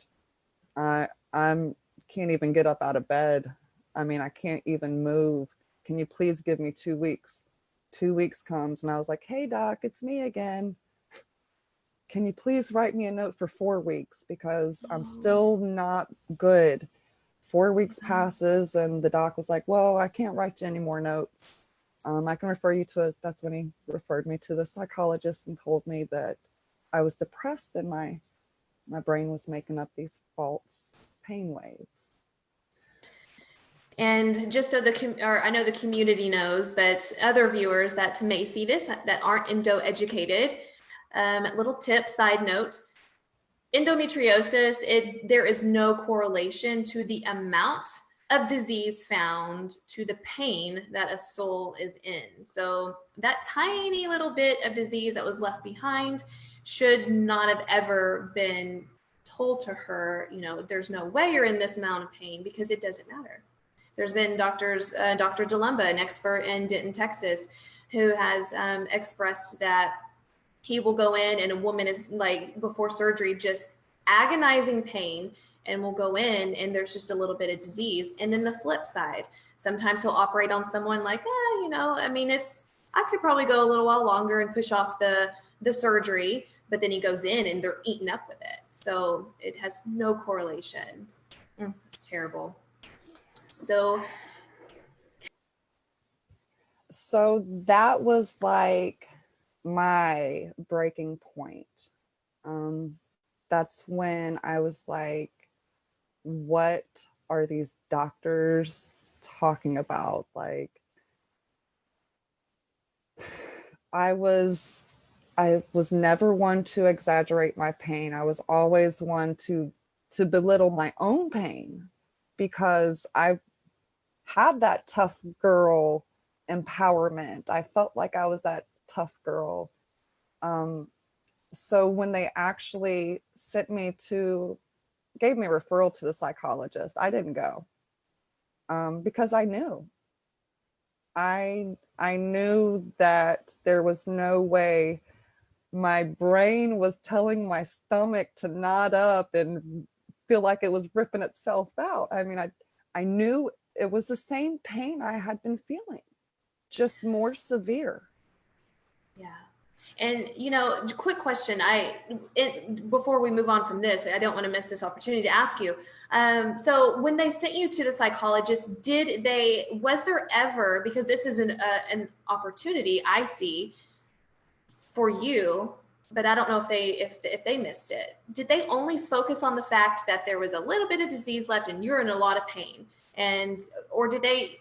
I'm can't even get up out of bed. I mean, I can't even move. Can you please give me 2 weeks? 2 weeks comes and I was like, hey, doc, it's me again. Can you please write me a note for 4 weeks because I'm still not good. 4 weeks passes and the doc was like, well, I can't write you any more notes. I can refer you to that's when he referred me to the psychologist and told me that I was depressed and my brain was making up these false pain waves. And just so I know the community knows, but other viewers that may see this that aren't endo educated, little tip, side note, endometriosis, there is no correlation to the amount of disease found to the pain that a soul is in. So that tiny little bit of disease that was left behind should not have ever been told to her, there's no way you're in this amount of pain, because it doesn't matter. There's been doctors, Dr. DeLumba, an expert in Denton, Texas, who has expressed that he will go in and a woman is like before surgery, just agonizing pain, and will go in and there's just a little bit of disease. And then the flip side, sometimes he'll operate on someone like, I could probably go a little while longer and push off the surgery, but then he goes in and they're eaten up with it. So it has no correlation. It's terrible. So that was like my breaking point. That's when I was like, what are these doctors talking about? Like, I was never one to exaggerate my pain. I was always one to belittle my own pain because I had that tough girl empowerment. I felt like I was that tough girl. So when they actually gave me a referral to the psychologist, I didn't go because I knew. I knew that there was no way my brain was telling my stomach to knot up and feel like it was ripping itself out. I mean, I knew it was the same pain I had been feeling, just more severe. Yeah. And, quick question. Before we move on from this, I don't want to miss this opportunity to ask you. So when they sent you to the psychologist, was there ever, because this is an opportunity I see for you, but I don't know if they missed it. Did they only focus on the fact that there was a little bit of disease left and you're in a lot of pain? Or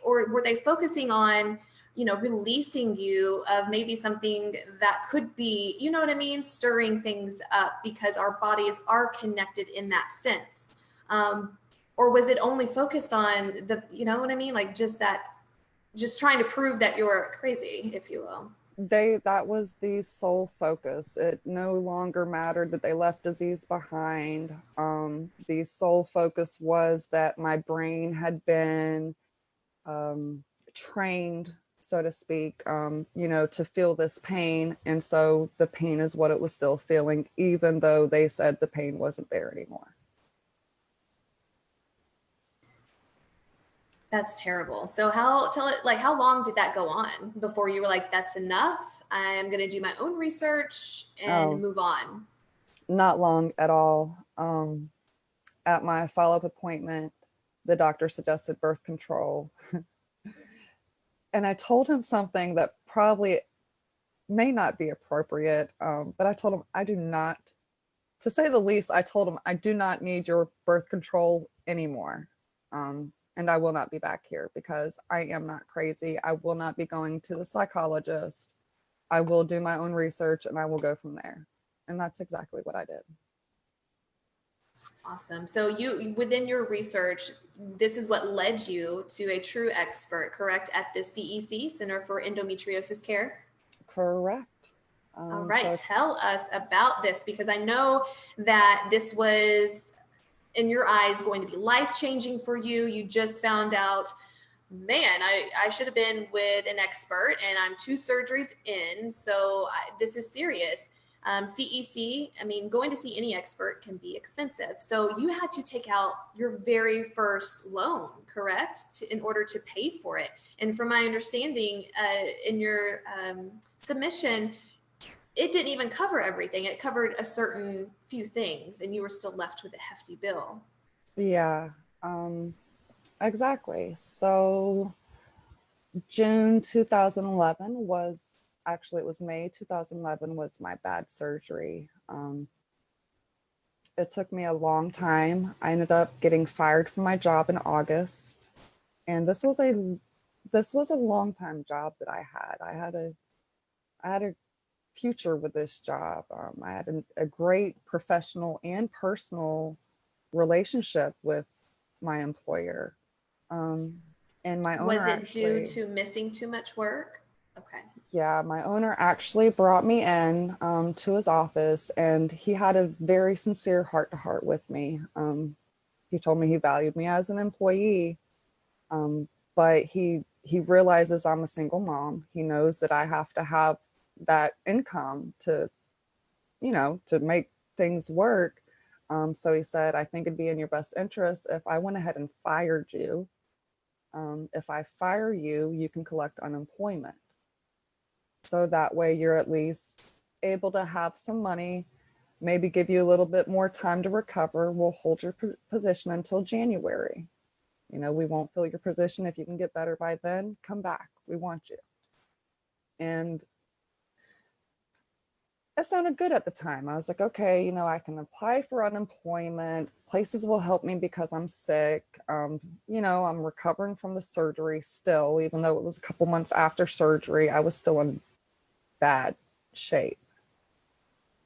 were they focusing on, releasing you of maybe something that could be, you know what I mean, stirring things up, because our bodies are connected in that sense? Or was it only focused on you know what I mean? Like just trying to prove that you're crazy, if you will. That was the sole focus. It no longer mattered that they left disease behind. The sole focus was that my brain had been trained, so to speak, to feel this pain. And so the pain is what it was still feeling, even though they said the pain wasn't there anymore. That's terrible. So how long did that go on before you were like, that's enough? I'm going to do my own research and move on. Not long at all. At my follow-up appointment, the doctor suggested birth control. And I told him something that probably may not be appropriate, but I told him I do not, to say the least, I told him I do not need your birth control anymore. And I will not be back here because I am not crazy. I will not be going to the psychologist. I will do my own research and I will go from there. And that's exactly what I did. Awesome. So you, within your research, this is what led you to a true expert, correct, at the CEC, Center for Endometriosis Care? Correct. All right, So tell us about this, because I know that this was, in your eyes, going to be life-changing for you. You just found out, man, I should have been with an expert, and I'm 2 surgeries in, so this is serious. CEC, I mean, going to see any expert can be expensive. So you had to take out your very first loan, correct, in order to pay for it. And from my understanding, in your submission, it didn't even cover everything. It covered a certain few things, and you were still left with a hefty bill. yeah, exactly. So June 2011 was actually, it was May 2011 was my bad surgery. It took me a long time. I ended up getting fired from my job in August, and this was a long time job that I had. I had a future with this job. I had a great professional and personal relationship with my employer. Um, and my owner Was it due actually, to missing too much work? Okay. yeah, my owner actually brought me in to his office, and he had a very sincere heart to heart with me. He told me he valued me as an employee, um, but he realizes I'm a single mom. He knows that I have to have that income to, to make things work. So he said, I think it'd be in your best interest if I went ahead and fired you. If I fire you, you can collect unemployment. So that way you're at least able to have some money, maybe give you a little bit more time to recover. We'll hold your position until January. We won't fill your position. If you can get better by then, come back. We want you. And it sounded good at the time. I was like, okay, I can apply for unemployment. Places will help me because I'm sick. I'm recovering from the surgery still, even though it was a couple months after surgery, I was still in bad shape.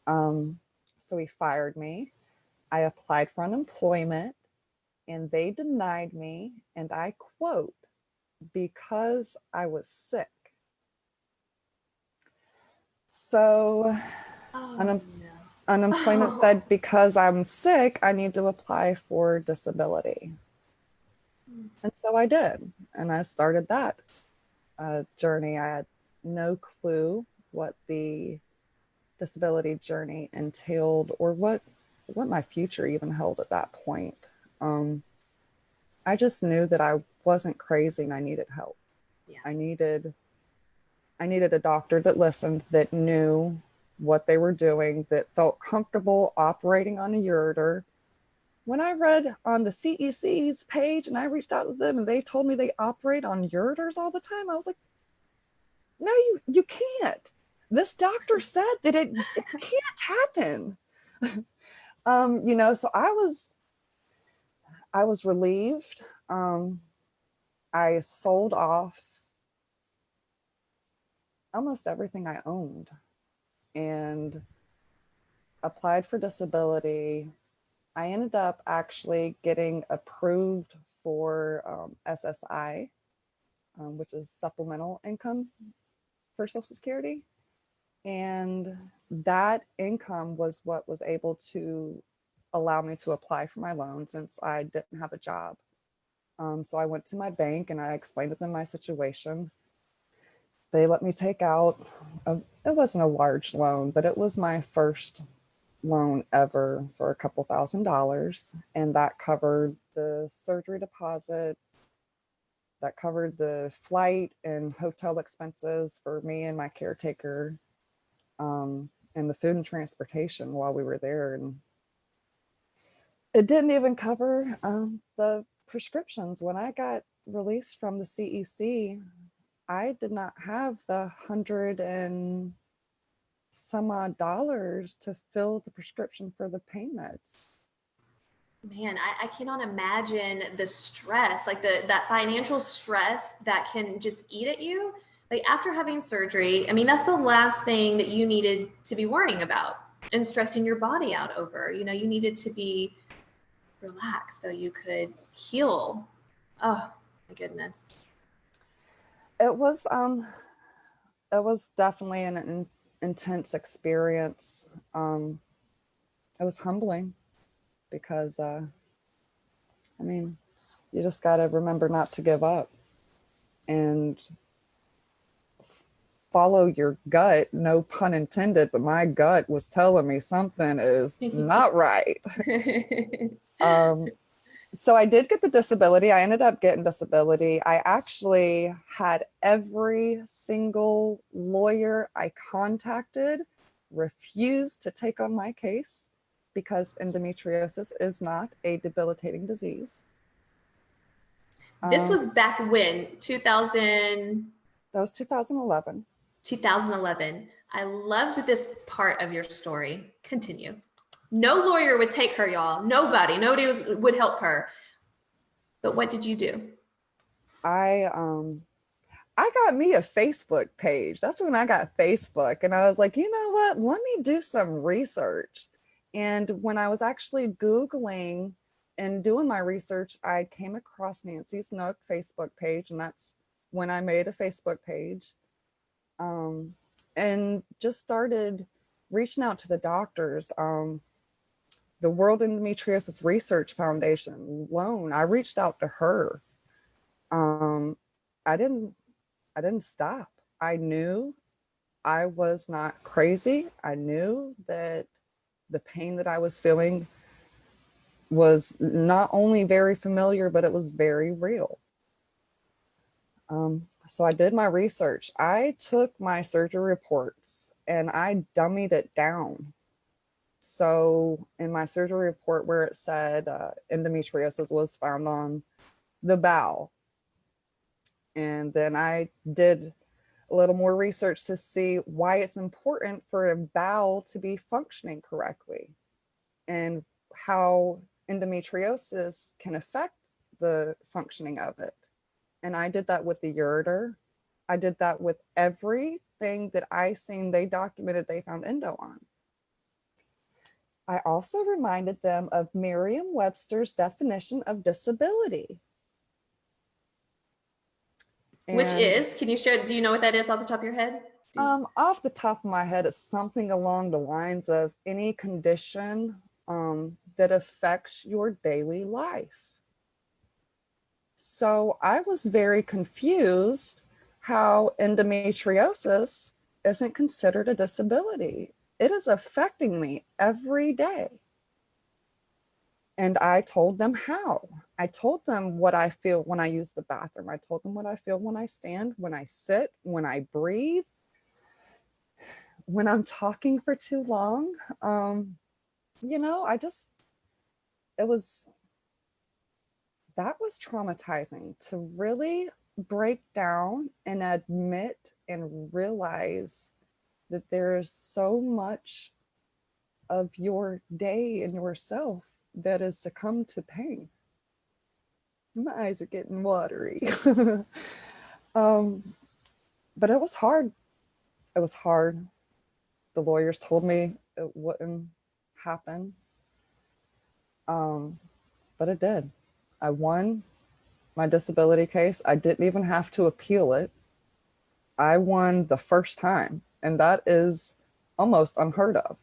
So he fired me. I applied for unemployment and they denied me. And I quote, because I was sick. So Oh, un- no. unemployment Oh. said, because I'm sick, I need to apply for disability. And so I did. And I started that journey. I had no clue what the disability journey entailed or what my future even held at that point. I just knew that I wasn't crazy and I needed help. Yeah. I needed a doctor that listened, that knew what they were doing, that felt comfortable operating on a ureter. When I read on the CEC's page and I reached out to them and they told me they operate on ureters all the time, I was like, no, you can't. This doctor said that it can't happen. So I was relieved. I sold off almost everything I owned and applied for disability. I ended up actually getting approved for SSI, which is supplemental income for Social Security. And that income was what was able to allow me to apply for my loan since I didn't have a job. So I went to my bank and I explained to them my situation. They let me take out, it wasn't a large loan, but it was my first loan ever for a couple $1,000s. And that covered the surgery deposit, that covered the flight and hotel expenses for me and my caretaker, and the food and transportation while we were there. And it didn't even cover the prescriptions. When I got released from the CEC, I did not have the hundred and some odd dollars to fill the prescription for the pain meds. Man, I cannot imagine the stress, like that financial stress that can just eat at you. Like after having surgery, I mean, that's the last thing that you needed to be worrying about and stressing your body out over. You needed to be relax so you could heal? Oh my goodness. It was definitely an intense experience. It was humbling because I mean, you just got to remember not to give up and follow your gut, no pun intended, but my gut was telling me something is not right. So I did get the disability. I ended up getting disability. I actually had every single lawyer I contacted refuse to take on my case because endometriosis is not a debilitating disease. This was back when 2000. That was 2011. 2011. I loved this part of your story. Continue. No lawyer would take her, y'all. Nobody would help her. But what did you do? I got me a Facebook page. That's when I got Facebook. And I was like, you know what? Let me do some research. And when I was actually Googling and doing my research, I came across Nancy's Nook Facebook page. And that's when I made a Facebook page. And just started reaching out to the doctors. The World Endometriosis Research Foundation, Loan, I reached out to her. I didn't stop. I knew I was not crazy. I knew that the pain that I was feeling was not only very familiar, but it was very real. So I did my research. I took my surgery reports and I dummied it down. So in my surgery report where it said endometriosis was found on the bowel, and then I did a little more research to see why it's important for a bowel to be functioning correctly and how endometriosis can affect the functioning of it. And I did that with the ureter. I did that with everything that I seen they documented they found endo on. I also reminded them of Merriam-Webster's definition of disability. Which is, can you share, do you know what that is off the top of your head? Off the top of my head, it's something along the lines of any condition that affects your daily life. So I was very confused how endometriosis isn't considered a disability. It is affecting me every day. And I told them how. I told them what I feel when I use the bathroom. I told them what I feel when I stand, when I sit, when I breathe, when I'm talking for too long. You know, that was traumatizing to really break down and admit and realize that there's so much of your day and yourself that is succumb to pain. My eyes are getting watery. But it was hard. It was hard. The lawyers told me it wouldn't happen. But it did. I won my disability case. I didn't even have to appeal it. I won the first time, and that is almost unheard of.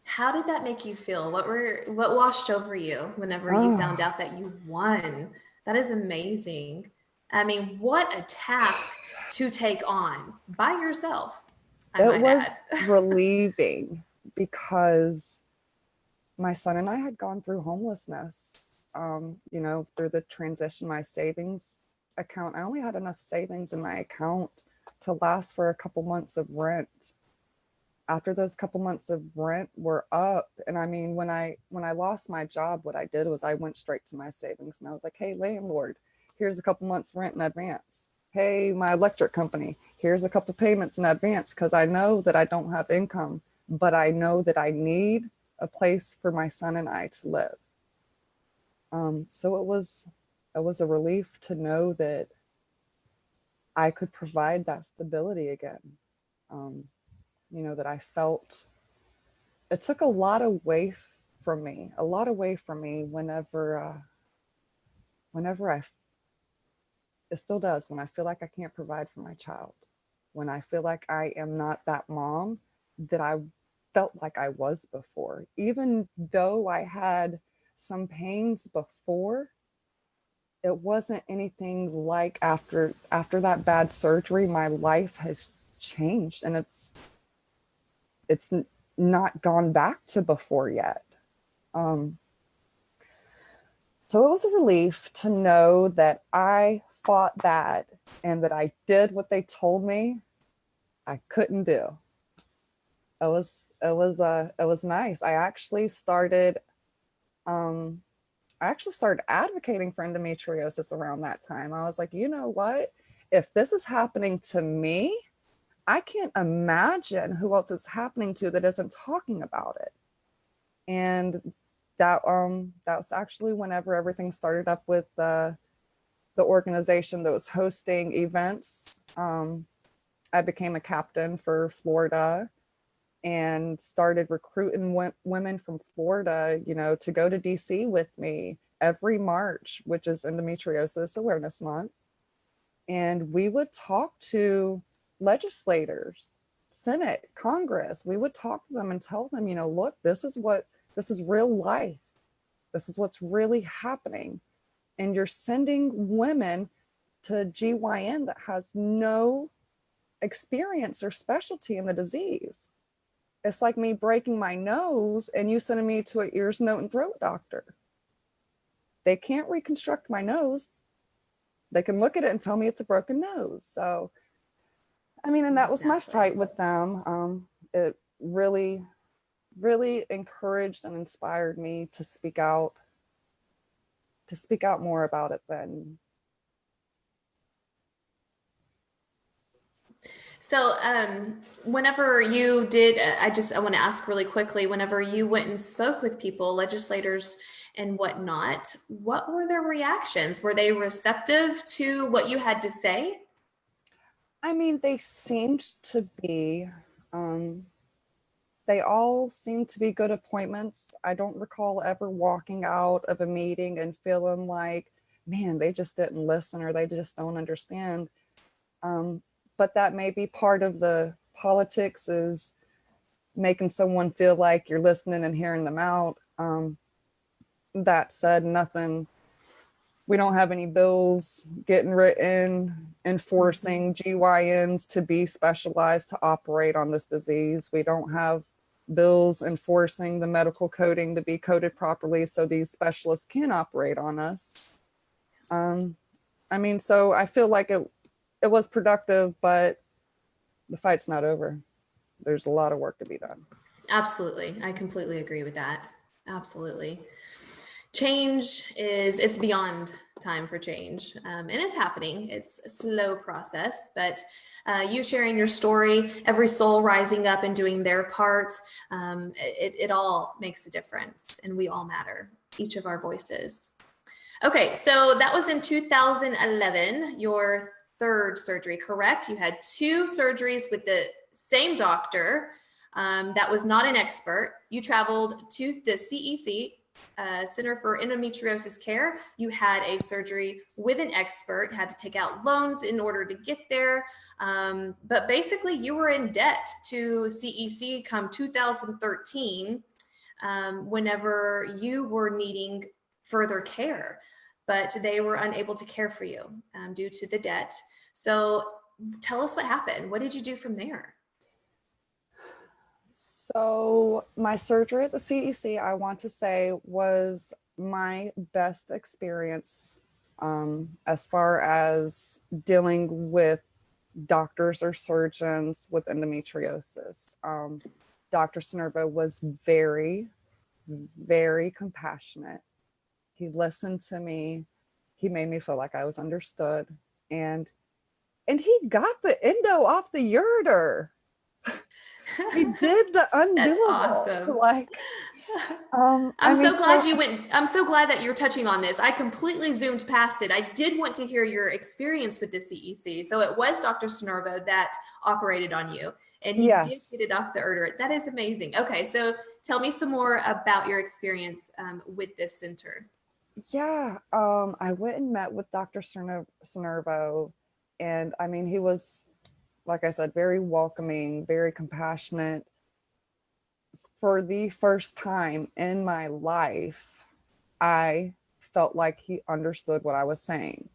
How did that make you feel? What washed over you whenever you found out that you won? That is amazing. I mean, what a task to take on by yourself. It was relieving because my son and I had gone through homelessness. You know, through the transition, my savings account, I only had enough savings in my account to last for a couple months of rent. After those couple months of rent were up, and I mean, when I lost my job, what I did was I went straight to my savings and I was like, hey, landlord, here's a couple months rent in advance. Hey, my electric company, here's a couple payments in advance, because I know that I don't have income, but I know that I need a place for my son and I to live. So it was a relief to know that I could provide that stability again. You know, that I felt it took a lot of weight from me, a lot away from me whenever it still does, when I feel like I can't provide for my child, when I feel like I am not that mom that I felt like I was before. Even though I had some pains before, it wasn't anything like after that bad surgery. My life has changed, and it's not gone back to before yet. Um, so it was a relief to know that I fought that and that I did what they told me I couldn't do. It was nice. I actually started advocating for endometriosis around that time. I was like, you know what? If this is happening to me, I can't imagine who else it's happening to that isn't talking about it. And that was actually whenever everything started up with the organization that was hosting events. I became a captain for Florida and started recruiting women from Florida, to go to DC with me every March, which is Endometriosis Awareness Month. And we would talk to legislators, Senate, Congress. We would talk to them and tell them, look, this is real life. This is what's really happening. And you're sending women to GYN that has no experience or specialty in the disease. It's like me breaking my nose and you sending me to an ears, nose, and throat doctor. They can't reconstruct my nose. They can look at it and tell me it's a broken nose. So, and that was my fight with them. It really, really encouraged and inspired me to speak out more about it then. So whenever you did, I want to ask really quickly, whenever you went and spoke with people, legislators and whatnot, what were their reactions? Were they receptive to what you had to say? They seemed to be. They all seemed to be good appointments. I don't recall ever walking out of a meeting and feeling like, man, they just didn't listen or they just don't understand. But that may be part of the politics, is making someone feel like you're listening and hearing them out. That said, we don't have any bills getting written enforcing GYNs to be specialized to operate on this disease. We don't have bills enforcing the medical coding to be coded properly so these specialists can operate on us. So I feel like it was productive, but the fight's not over. There's a lot of work to be done. Absolutely. I completely agree with that. Absolutely. Change it's beyond time for change. And it's happening. It's a slow process, but you sharing your story, every soul rising up and doing their part, it all makes a difference, and we all matter, each of our voices. Okay, so that was in 2011, your third surgery, correct? You had 2 surgeries with the same doctor that was not an expert. You traveled to the CEC, Center for Endometriosis Care. You had a surgery with an expert, had to take out loans in order to get there. But basically you were in debt to CEC come 2013, whenever you were needing further care, but they were unable to care for you due to the debt. So tell us what happened. What did you do from there? So my surgery at the CEC, I want to say, was my best experience as far as dealing with doctors or surgeons with endometriosis. Dr. Sinerva was very, very compassionate. He listened to me. He made me feel like I was understood. And he got the endo off the ureter. He did the undoable. That's awesome. I'm so glad that you're touching on this. I completely zoomed past it. I did want to hear your experience with the CEC. So it was Dr. Sinerva that operated on you, and he did get it off the ureter. That is amazing. Okay, so Tell me some more about your experience with this center. Yeah, I went and met with Dr. Cernervo, and I mean, he was, like I said, very welcoming, very compassionate. For the first time in my life, I felt like he understood what I was saying.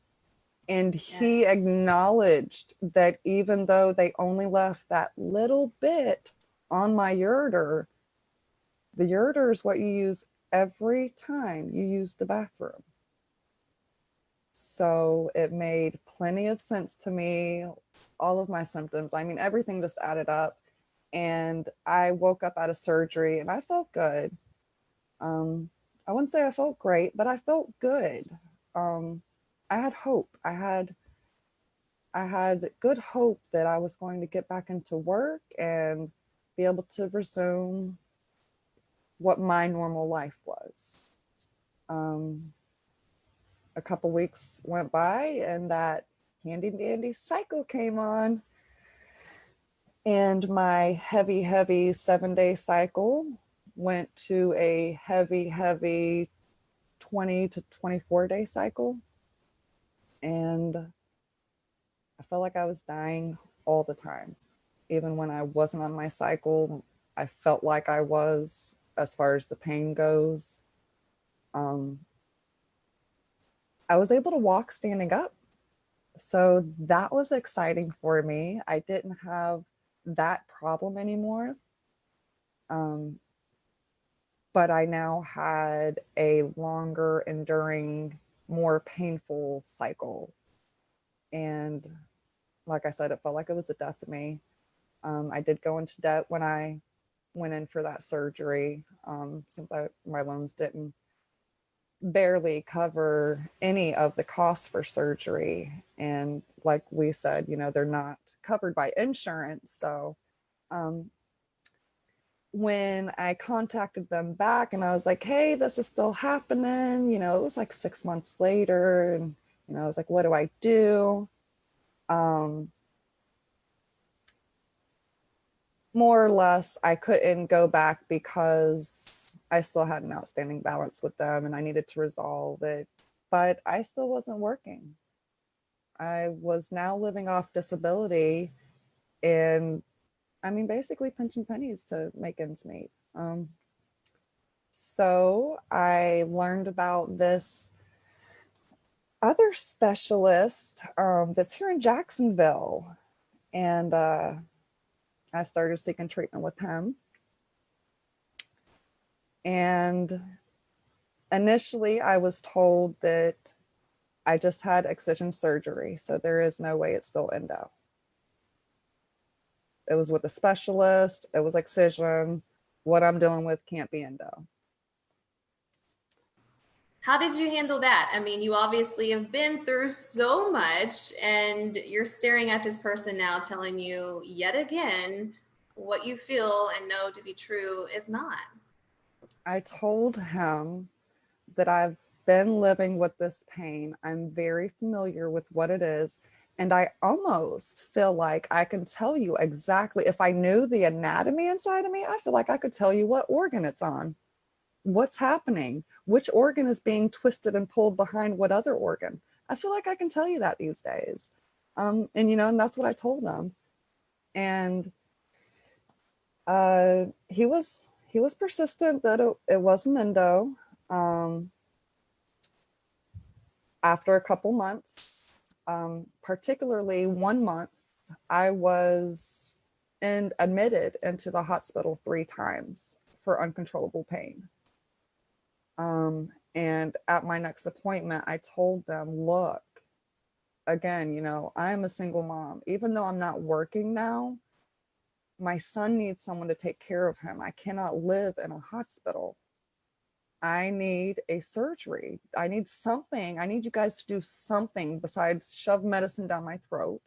And he Yes. acknowledged that even though they only left that little bit on my ureter, the ureter is what you use every time you use the bathroom. So it made plenty of sense to me, all of my symptoms. I mean, everything just added up. And I woke up out of surgery and I felt good. I wouldn't say I felt great, but I felt good. Um, I had hope. I had good hope that I was going to get back into work and be able to resume what my normal life was. Um, a couple weeks went by and that handy dandy cycle came on. And my heavy 7-day cycle went to a heavy 20 to 24-day cycle. And I felt like I was dying all the time. Even when I wasn't on my cycle, I felt like I was, as far as the pain goes. Um, I was able to walk standing up. So that was exciting for me. I didn't have that problem anymore. Um, but I now had a longer enduring, more painful cycle. And like I said, it felt like it was a death to me. I did go into debt when I went in for that surgery, since my loans didn't barely cover any of the costs for surgery. And like we said, they're not covered by insurance. So um, when I contacted them back and I was like, hey, this is still happening, it was like 6 months later. And, I was like, what do I do? More or less, I couldn't go back because I still had an outstanding balance with them and I needed to resolve it. But I still wasn't working. I was now living off disability and I mean, basically pinching pennies to make ends meet. So I learned about this other specialist that's here in Jacksonville. And I started seeking treatment with him. And initially, I was told that I just had excision surgery, so there is no way it's still endo. It was with a specialist, it was excision. What I'm dealing with can't be endo. How did you handle that? I mean, you obviously have been through so much, and you're staring at this person now telling you yet again what you feel and know to be true is not. I told him that I've been living with this pain. I'm very familiar with what it is. And I almost feel like I can tell you exactly, if I knew the anatomy inside of me, I feel like I could tell you what organ it's on, what's happening, which organ is being twisted and pulled behind what other organ. I feel like I can tell you that these days. And that's what I told him. And he was persistent that it wasn't endo. After a couple months, particularly 1 month, I was admitted into the hospital 3 times for uncontrollable pain. And at my next appointment, I told them, look, again, I am a single mom. Even though I'm not working now, my son needs someone to take care of him. I cannot live in a hospital. I need a surgery. I need something. I need you guys to do something besides shove medicine down my throat.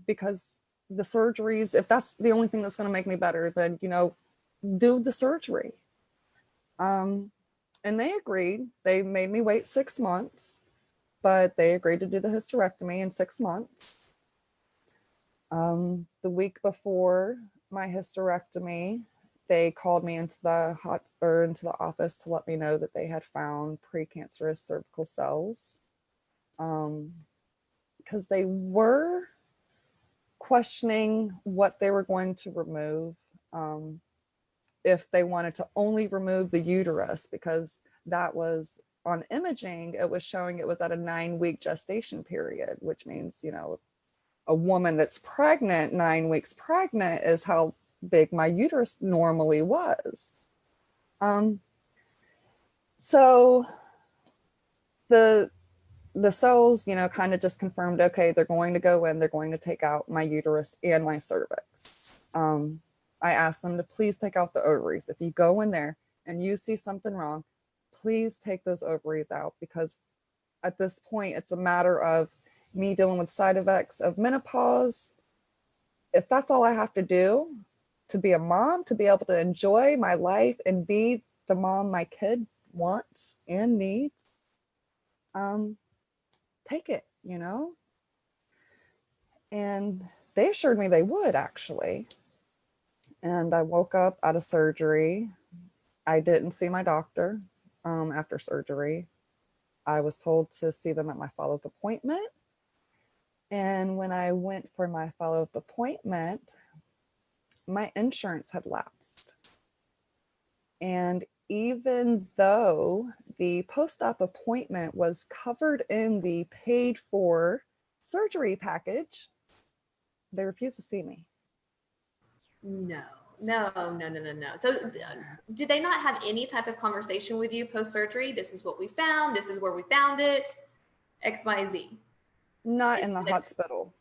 Because the surgeries, if that's the only thing that's going to make me better, then, do the surgery. And they agreed. They made me wait 6 months, but they agreed to do the hysterectomy in 6 months. The week before my hysterectomy, they called me into the into the office to let me know that they had found precancerous cervical cells. Because they were questioning what they were going to remove, if they wanted to only remove the uterus, because that was on imaging, it was showing it was at a 9-week gestation period, which means, you know, a woman that's pregnant, 9 weeks pregnant, is how big my uterus normally was. So the cells, you know, kind of just confirmed, okay, they're going to go in, they're going to take out my uterus and my cervix. I asked them to please take out the ovaries. If you go in there and you see something wrong, please take those ovaries out, because at this point, it's a matter of me dealing with side effects of menopause. If that's all I have to do to be a mom, to be able to enjoy my life and be the mom my kid wants and needs, take it, you know? And they assured me they would, actually. And I woke up out of surgery. I didn't see my doctor after surgery. I was told to see them at my follow-up appointment. And when I went for my follow-up appointment, my insurance had lapsed. And even though the post-op appointment was covered in the paid-for surgery package, they refused to see me. No. So did they not have any type of conversation with you post-surgery? This is what we found. This is where we found it. X, Y, Z. Not in the hospital.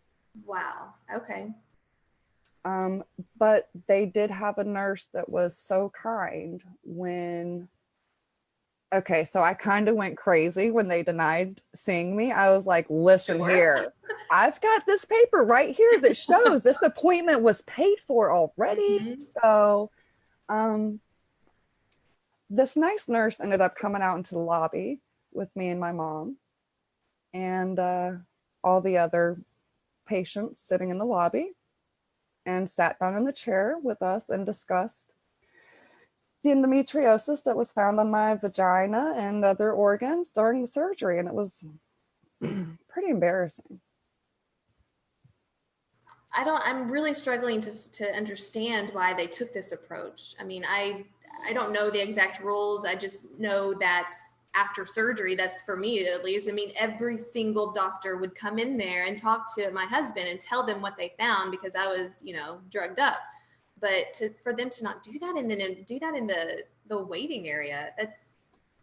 Wow. Okay. But they did have a nurse that was so kind when, okay, so I kind of went crazy when they denied seeing me. I was like, listen here, I've got this paper right here that shows this appointment was paid for already. Mm-hmm. So this nice nurse ended up coming out into the lobby with me and my mom and all the other patients sitting in the lobby, and sat down in the chair with us and discussed the endometriosis that was found on my vagina and other organs during the surgery. And it was pretty embarrassing. I'm really struggling to understand why they took this approach. I mean, I don't know the exact rules. I just know that after surgery, that's for me at least. I mean, every single doctor would come in there and talk to my husband and tell them what they found, because I was, you know, drugged up. But for them to not do that and then do that in the waiting area, that's,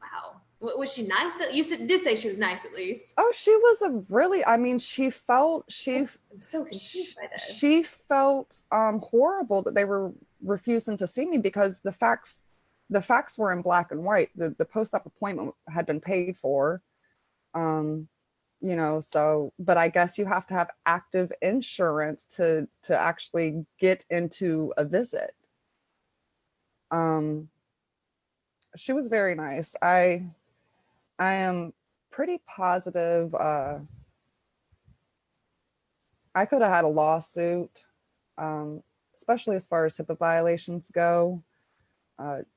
wow. Was she nice? You did say she was nice at least. Oh, she was a really, I mean, I'm so confused by this. She felt horrible that they were refusing to see me, because the facts were in black and white. The post-op appointment had been paid for, you know, so, but I guess you have to have active insurance to actually get into a visit. She was very nice. I am pretty positive I could have had a lawsuit, especially as far as HIPAA violations go,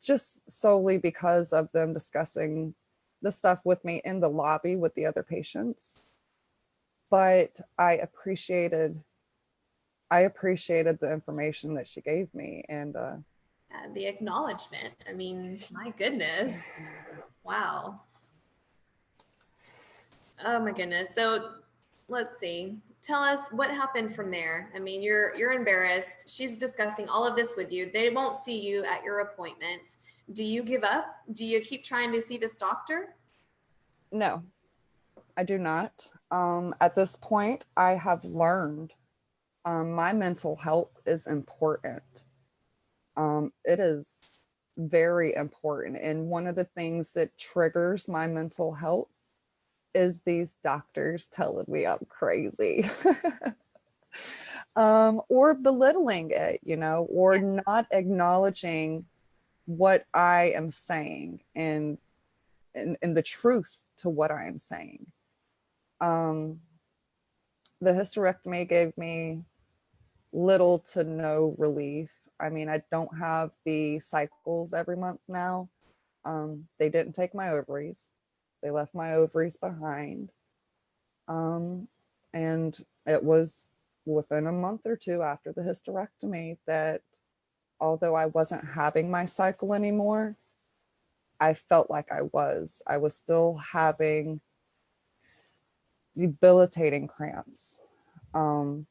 just solely because of them discussing the stuff with me in the lobby with the other patients. But I appreciated the information that she gave me, and the acknowledgement. I mean, my goodness. Wow. Oh my goodness. So let's see. Tell us what happened from there. I mean, you're embarrassed. She's discussing all of this with you. They won't see you at your appointment. Do you give up? Do you keep trying to see this doctor? No, I do not. At this point, I have learned my mental health is important. It is very important. And one of the things that triggers my mental health is these doctors telling me I'm crazy. Or belittling it, you know, or not acknowledging what I am saying and the truth to what I am saying. The hysterectomy gave me little to no relief. I mean, I don't have the cycles every month now. They didn't take my ovaries. They left my ovaries behind. Um, and it was within a month or two after the hysterectomy that although I wasn't having my cycle anymore, I felt like I was. I was still having debilitating cramps. Um,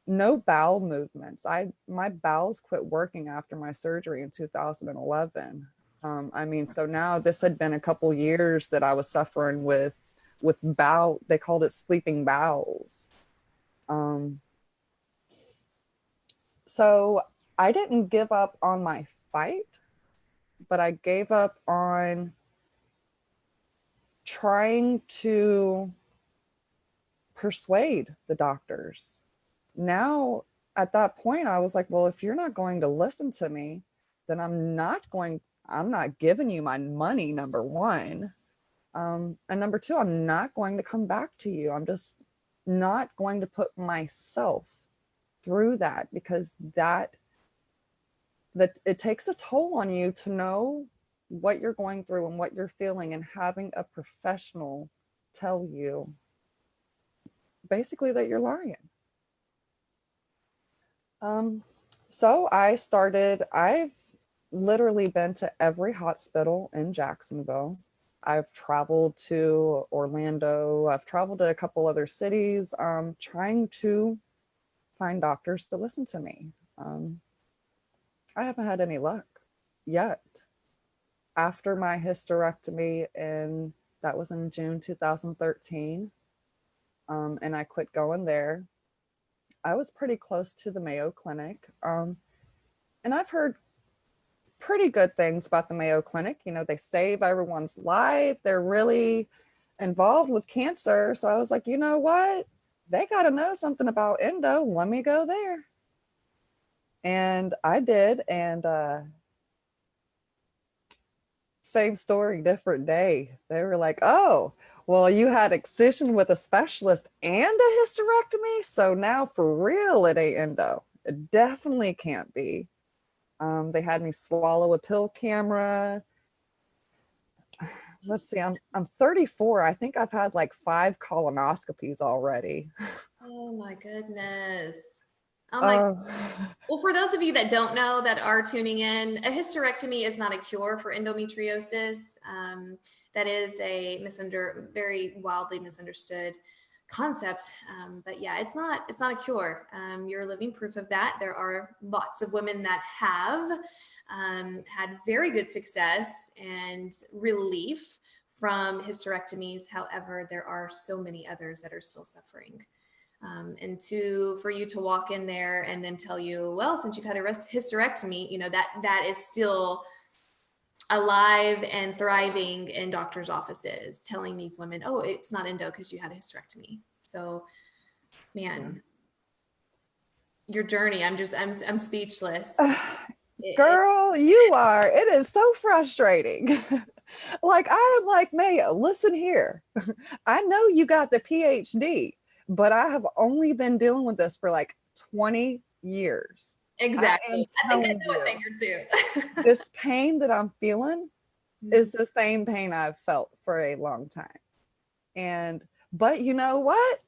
no bowel movements. My bowels quit working after my surgery in 2011. I mean, so now this had been a couple years that I was suffering with bowel. They called it sleeping bowels. Um, so I didn't give up on my fight, but I gave up on trying to persuade the doctors. Now, at that point, I was like, well, if you're not going to listen to me, then I'm not giving you my money, number one. And number two, I'm not going to come back to you. I'm just not going to put myself through that, because that it takes a toll on you to know what you're going through and what you're feeling, and having a professional tell you basically that you're lying. So I've literally been to every hospital in Jacksonville. I've traveled to Orlando. I've traveled to a couple other cities, trying to find doctors to listen to me. I haven't had any luck yet. After my hysterectomy, and that was in June 2013, and I quit going there, I was pretty close to the Mayo Clinic. And I've heard pretty good things about the Mayo Clinic. You know, they save everyone's life. They're really involved with cancer. So I was like, you know what? They got to know something about endo. Let me go there. And I did. And same story, different day. They were like, oh, well, you had excision with a specialist and a hysterectomy. So now for real, it ain't endo. It definitely can't be. They had me swallow a pill camera. Let's see, I'm 34. I think I've had like 5 colonoscopies already. Oh my goodness. Oh my. Uh, Well, for those of you that don't know, that are tuning in, a hysterectomy is not a cure for endometriosis. That is a very wildly misunderstood concept. But yeah, it's not a cure. You're living proof of that. There are lots of women that have had very good success and relief from hysterectomies. However, there are so many others that are still suffering. And for you to walk in there and then tell you, well, since you've had a hysterectomy, you know, that is still alive and thriving in doctors' offices, telling these women, oh, it's not endo because you had a hysterectomy. So, man, your journey, I'm speechless. girl, you are. It is so frustrating. Like, I'm like, Mayo, listen here. I know you got the PhD, but I have only been dealing with this for like 20 years. Exactly. I think I Telling know a thing or two. this pain that I'm feeling is the same pain I've felt for a long time. But you know what?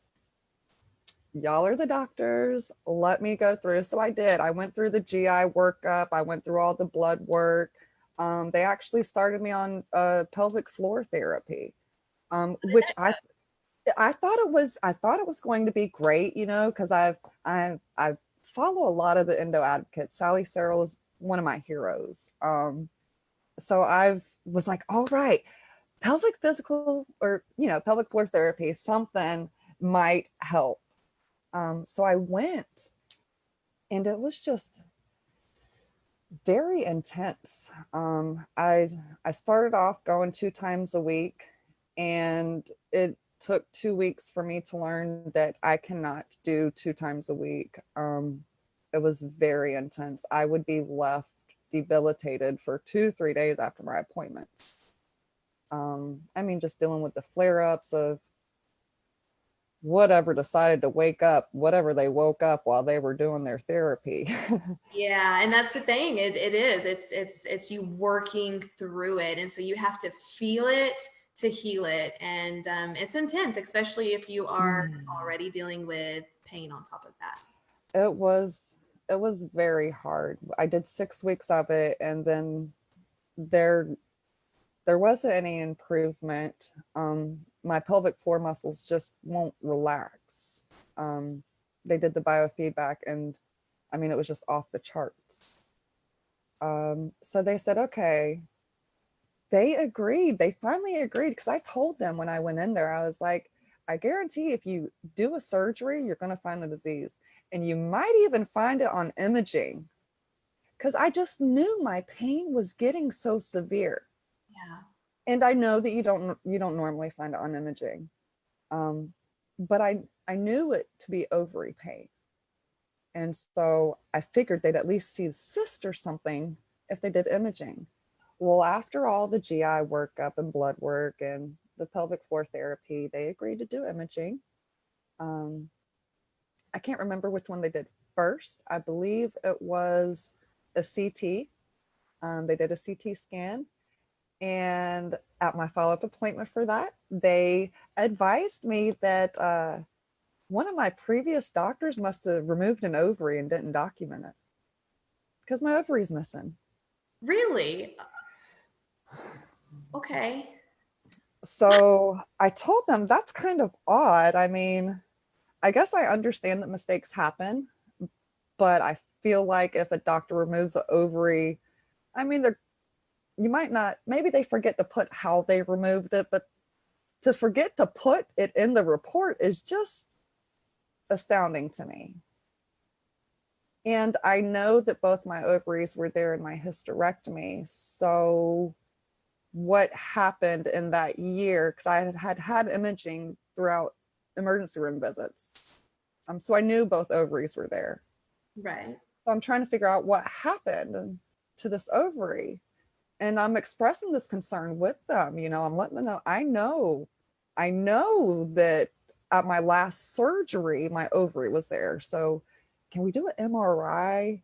Y'all are the doctors. Let me go through. So I did. I went through the GI workup. I went through all the blood work. They actually started me on pelvic floor therapy, which I thought it was going to be great, you know, because I follow a lot of the endo advocates. Sally Searle is one of my heroes. So I was like, all right, pelvic floor therapy, something might help. So I went, and it was just very intense. I started off going 2 times a week, and it took 2 weeks for me to learn that I cannot do 2 times a week. It was very intense. I would be left debilitated for 2-3 days after my appointments. I mean, just dealing with the flare-ups of whatever decided to wake up, whatever they woke up while they were doing their therapy. Yeah, and that's the thing. It is. It's you working through it, and so you have to feel it to heal it, and it's intense, especially if you are already dealing with pain on top of that. It was it was very hard. I did 6 weeks of it, and then there there wasn't any improvement. My pelvic floor muscles just won't relax. Um, they did the biofeedback, and I mean, it was just off the charts. So they said, okay, they agreed. They finally agreed because I told them when I went in there, I was like, I guarantee if you do a surgery, you're going to find the disease. And you might even find it on imaging because I just knew my pain was getting so severe. Yeah. And I know that you don't normally find it on imaging. Um, but I knew it to be ovary pain. And so I figured they'd at least see a cyst or something if they did imaging. Well, after all the GI workup and blood work and the pelvic floor therapy, they agreed to do imaging. Um, I can't remember which one they did first. I believe it was a CT. They did a CT scan. And at my follow up appointment for that, they advised me that one of my previous doctors must have removed an ovary and didn't document it because my ovary's missing. Really? Okay. So I told them that's kind of odd. I mean, I guess I understand that mistakes happen, but I feel like if a doctor removes an ovary, I mean, you might not, maybe they forget to put how they removed it, but to forget to put it in the report is just astounding to me. And I know that both my ovaries were there in my hysterectomy. So what happened in that year, because I had imaging throughout emergency room visits. So I knew both ovaries were there. Right. So I'm trying to figure out what happened to this ovary. And I'm expressing this concern with them. I'm letting them know, I know that at my last surgery, my ovary was there. So can we do an MRI?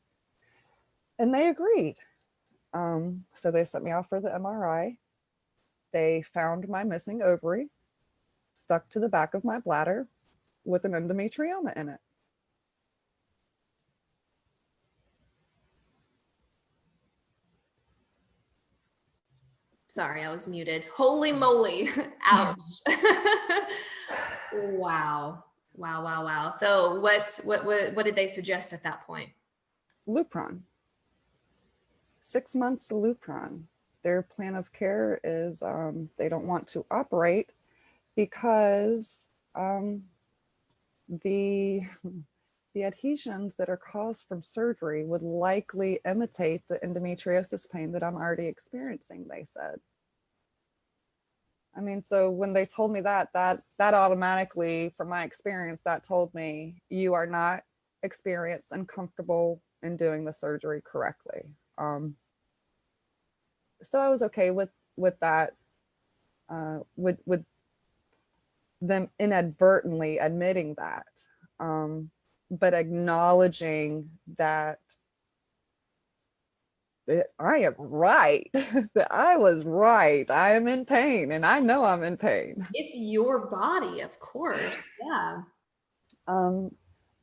And they agreed. So they sent me off for the MRI. They found my missing ovary stuck to the back of my bladder with an endometrioma in it. Sorry, I was muted. Holy moly. Ouch. Wow. Wow, wow, wow. So what did they suggest at that point? Lupron. 6 months of Lupron. Their plan of care is they don't want to operate because the the adhesions that are caused from surgery would likely imitate the endometriosis pain that I'm already experiencing, they said. I mean, so when they told me that automatically, from my experience, that told me you are not experienced and comfortable in doing the surgery correctly. So I was okay with that, with them inadvertently admitting that, but acknowledging that I am right, that I was right. I am in pain, and I know I'm in pain. It's your body, of course. Yeah.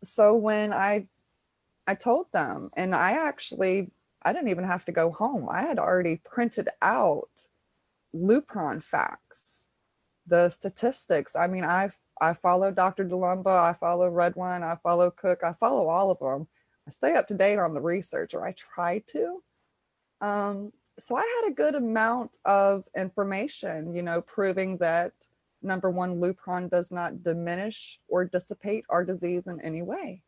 So when I told them, and I didn't even have to go home. I had already printed out Lupron facts, the statistics. I mean, I follow Dr. DeLumba, I follow Redwine, I follow Cook, I follow all of them. I stay up to date on the research, or I try to. So I had a good amount of information, proving that number one, Lupron does not diminish or dissipate our disease in any way.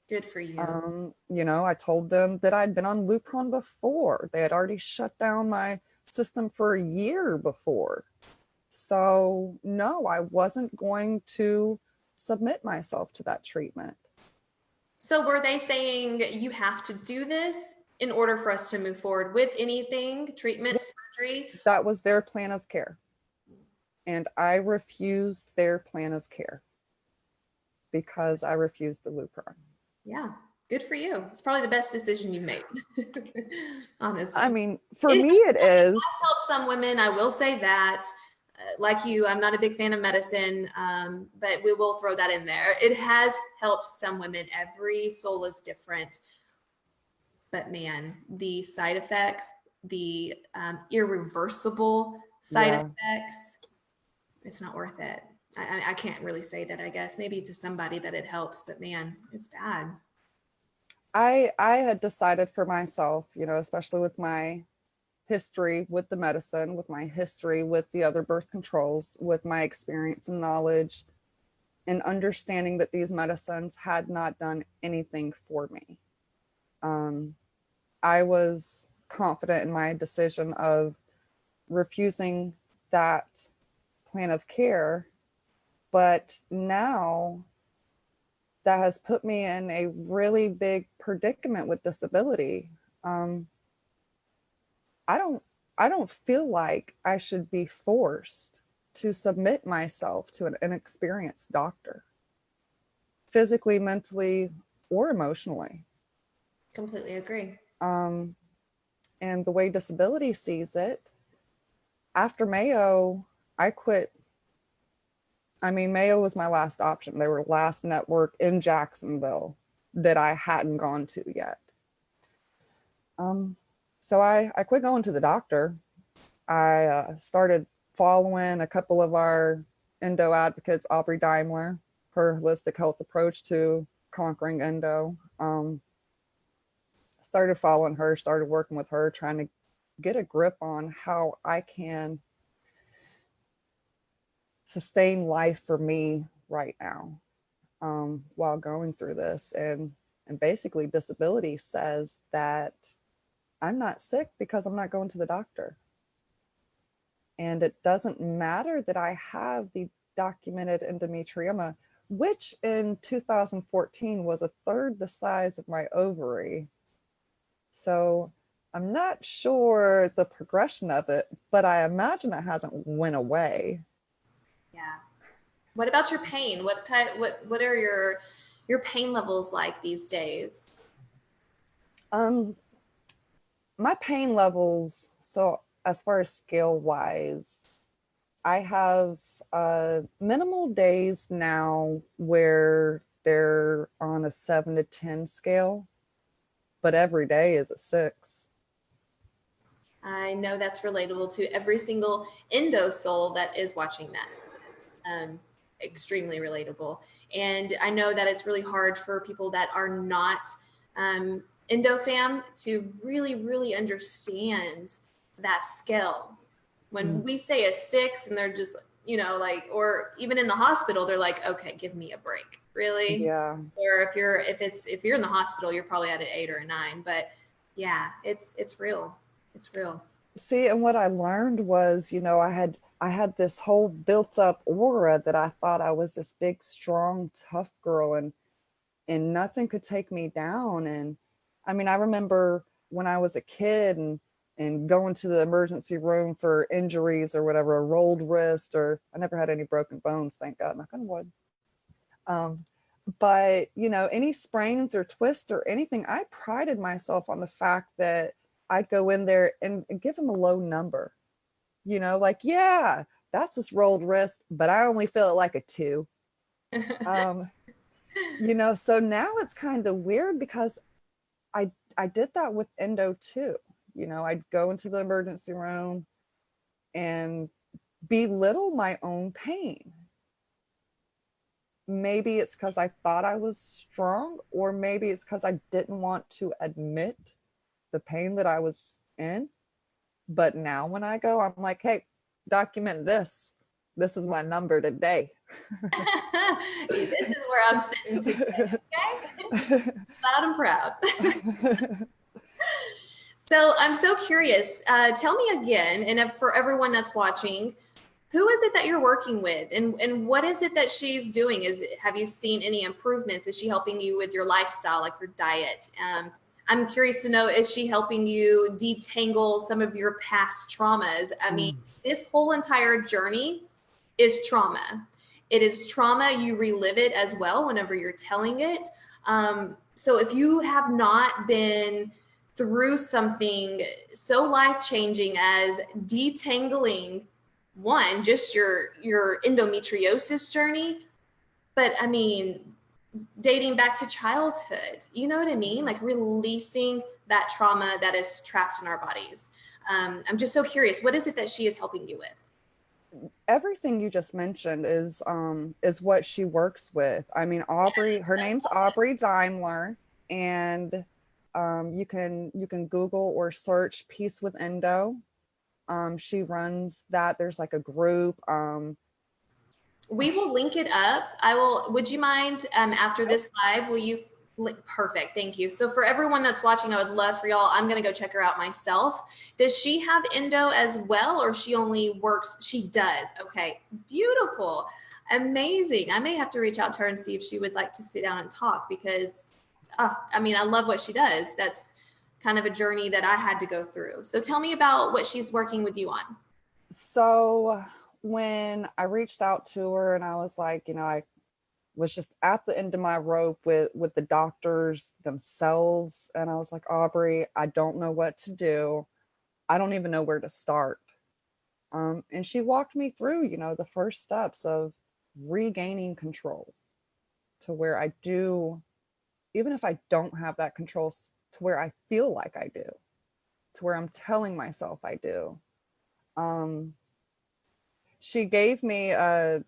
Good for you. I told them that I'd been on Lupron before. They had already shut down my system for a year before. So no, I wasn't going to submit myself to that treatment. So were they saying you have to do this in order for us to move forward with anything, treatment, surgery? That was their plan of care. And I refused their plan of care. because I refused the Lupron. Yeah. Good for you. It's probably the best decision you've made. Honestly. I mean, for me, it is. Help some women. I will say that. Like you, I'm not a big fan of medicine, but we will throw that in there. It has helped some women. Every soul is different. But man, the side effects, the irreversible side Yeah. effects, it's not worth it. I can't really say that, I guess. Maybe to somebody that it helps, but man, it's bad. I had decided for myself, you know, especially with my history with the medicine, with my history with the other birth controls, with my experience and knowledge, and understanding that these medicines had not done anything for me. I was confident in my decision of refusing that plan of care, but now that has put me in a really big predicament with disability. I don't feel like I should be forced to submit myself to an inexperienced doctor, physically, mentally, or emotionally. Completely agree. And the way disability sees it, after Mayo, I quit. I mean, Mayo was my last option. They were last network in Jacksonville that I hadn't gone to yet. So I quit going to the doctor. I started following a couple of our endo advocates, Aubrey Daimler, her holistic health approach to conquering endo. Started following her, started working with her, trying to get a grip on how I can sustain life for me right now while going through this. And basically disability says that I'm not sick because I'm not going to the doctor. And it doesn't matter that I have the documented endometrioma, which in 2014 was a third the size of my ovary. So I'm not sure the progression of it, but I imagine it hasn't went away. Yeah. What about your pain? What are your pain levels like these days? My pain levels, so as far as scale wise, I have minimal days now where they're on a 7 to 10 scale, but every day is a 6. I know that's relatable to every single endo soul that is watching that. Extremely relatable. And I know that it's really hard for people that are not Endofam to really, really understand that scale. When we say a 6 and they're just, like, or even in the hospital, they're like, okay, give me a break. Really? Yeah. Or if you're in the hospital, you're probably at an 8 or a 9. But yeah, it's real. It's real. See, and what I learned was, I had this whole built up aura that I thought I was this big, strong, tough girl, and nothing could take me down. And I mean, I remember when I was a kid and going to the emergency room for injuries or whatever, a rolled wrist, or I never had any broken bones, thank God, knock on wood. But any sprains or twists or anything, I prided myself on the fact that I'd go in there and give them a low number. Like, yeah, that's this rolled wrist, but I only feel it like a 2. So now it's kind of weird because I did that with endo too. I'd go into the emergency room and belittle my own pain. Maybe it's because I thought I was strong, or maybe it's because I didn't want to admit the pain that I was in. But now when I go, I'm like, hey, document this. This is my number today. This is where I'm sitting today, okay? Loud and proud. So I'm so curious. Tell me again, and for everyone that's watching, who is it that you're working with, and what is it that she's doing? Have you seen any improvements? Is she helping you with your lifestyle, like your diet? I'm curious to know, is she helping you detangle some of your past traumas? I mean, this whole entire journey is trauma. It is trauma. You relive it as well whenever you're telling it. So if you have not been through something so life-changing as detangling, one, just your endometriosis journey, but I mean, dating back to childhood, you know what I mean? Like releasing that trauma that is trapped in our bodies. I'm just so curious, what is it that she is helping you with? Everything you just mentioned is what she works with. I mean, Aubrey, her name's Aubrey Daimler, and you can Google or search Peace with Endo. She runs that. There's like a group. We will link it up. I will, would you mind after this live, will you, perfect, thank you. So for everyone that's watching, I would love for y'all, I'm gonna go check her out myself. Does she have endo as well, or she only works, she does, okay, beautiful, amazing. I may have to reach out to her and see if she would like to sit down and talk, because, I mean, I love what she does. That's kind of a journey that I had to go through. So tell me about what she's working with you on. So when I reached out to her and I was like, I was just at the end of my rope with the doctors themselves, and I was like, Aubrey, I don't know what to do. I don't even know where to start. And she walked me through, the first steps of regaining control to where I do, even if I don't have that control, to where I feel like I do, to where I'm telling myself I do. She gave me a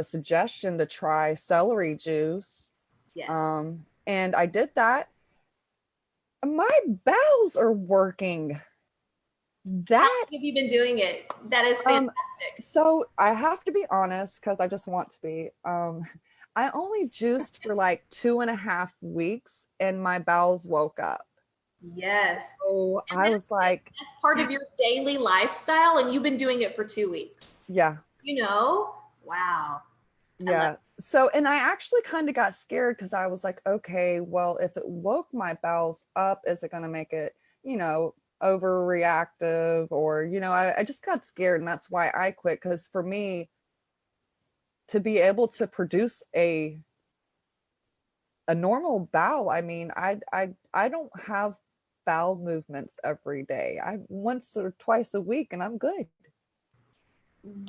suggestion to try celery juice. Yes. And I did that. My bowels are working. How That long have you been doing it? That is fantastic. So I have to be honest, because I just want to be. I only juiced for like 2.5 weeks and my bowels woke up. Yes. So And I was like, that's part of your daily lifestyle, and you've been doing it for 2 weeks. yeah, Wow. yeah. So, and I actually kind of got scared because I was like, okay, well, if it woke my bowels up, is it going to make it, overreactive? Or, I just got scared, and that's why I quit. Because for me, to be able to produce a normal bowel, I mean, I don't have bowel movements every day. I once or twice a week, and I'm good.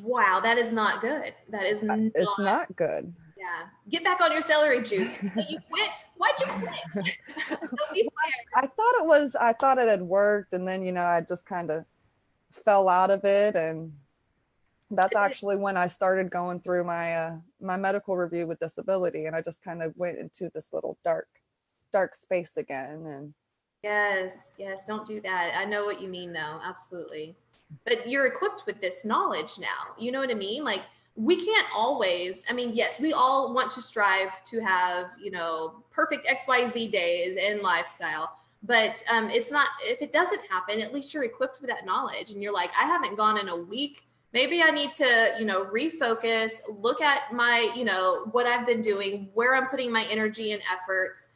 Wow, that is not good. That is not, It's not good. yeah. Get back on your celery juice. You quit? Why'd you quit? Don't be scared. I thought it had worked, and then I just kind of fell out of it, and that's actually when I started going through my medical review with disability, and I just kind of went into this little dark space again. And Yes, yes, don't do that. I know what you mean, though. Absolutely. But you're equipped with this knowledge now. You know what I mean? Like, we can't always, I mean, yes, we all want to strive to have, perfect XYZ days and lifestyle. But it's not, if it doesn't happen, at least you're equipped with that knowledge. And you're like, I haven't gone in a week. Maybe I need to, refocus, look at my, what I've been doing, where I'm putting my energy and efforts,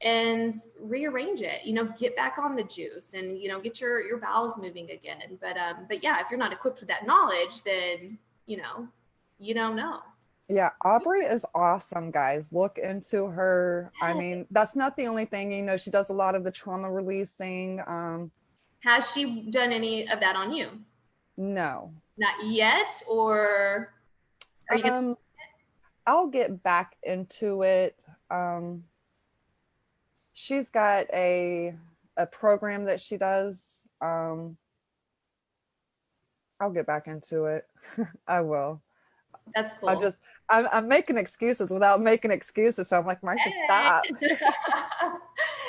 and rearrange it, get back on the juice, and get your bowels moving again. But yeah, if you're not equipped with that knowledge, then you don't know. yeah, Aubrey is awesome, guys. Look into her. I mean, that's not the only thing, she does a lot of the trauma releasing. Has she done any of that on you? No. Not yet, or are you gonna- I'll get back into it. She's got a program that she does. I'll get back into it. I will. That's cool. I'm making excuses without making excuses. So I'm like, Marsha, stop.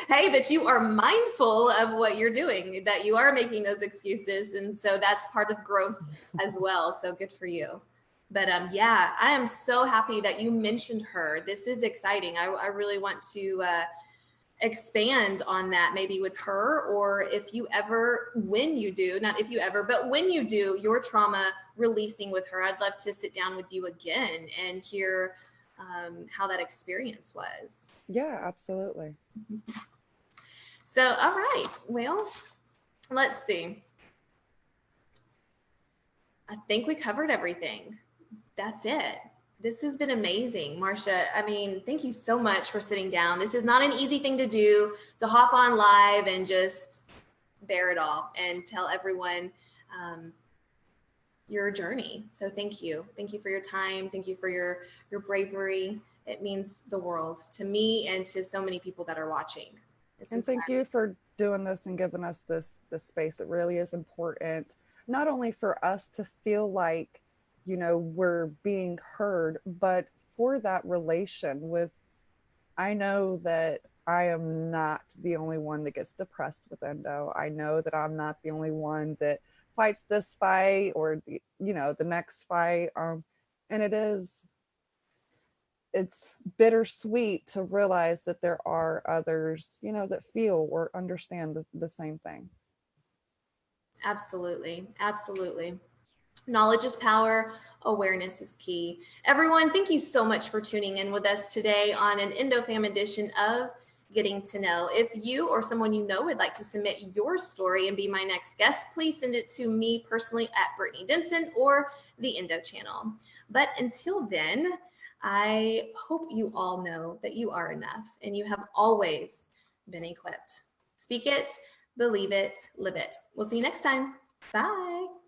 Hey, but you are mindful of what you're doing, that you are making those excuses. And so that's part of growth as well. So good for you. But yeah, I am so happy that you mentioned her. This is exciting. I really want to expand on that, maybe with her, or if you ever, when you do, not if you ever, but when you do your trauma releasing with her, I'd love to sit down with you again and hear how that experience was. Yeah, absolutely. So, all right, well, let's see. I think we covered everything. That's it. This has been amazing, Marsha. I mean, thank you so much for sitting down. This is not an easy thing to do, to hop on live and just bear it all and tell everyone um, your journey. So thank you. Thank you for your time. Thank you for your bravery. It means the world to me and to so many people that are watching. It's And thank you inspiring. for doing this and giving us this space. It really is important, not only for us to feel like, you know, we're being heard, but for that relation with, I know that I am not the only one that gets depressed with endo. I know that I'm not the only one that fights this fight or the, you know, the next fight. And it's bittersweet to realize that there are others, you know, that feel or understand the same thing. Absolutely. Absolutely. Knowledge is power. Awareness is key. Everyone, thank you so much for tuning in with us today on an Endofam edition of Getting to Know. If you or someone you know would like to submit your story and be my next guest, please send it to me personally at Brittney Denson or the Endo channel. But until then, I hope you all know that you are enough and you have always been equipped. Speak it, believe it, live it. We'll see you next time. Bye.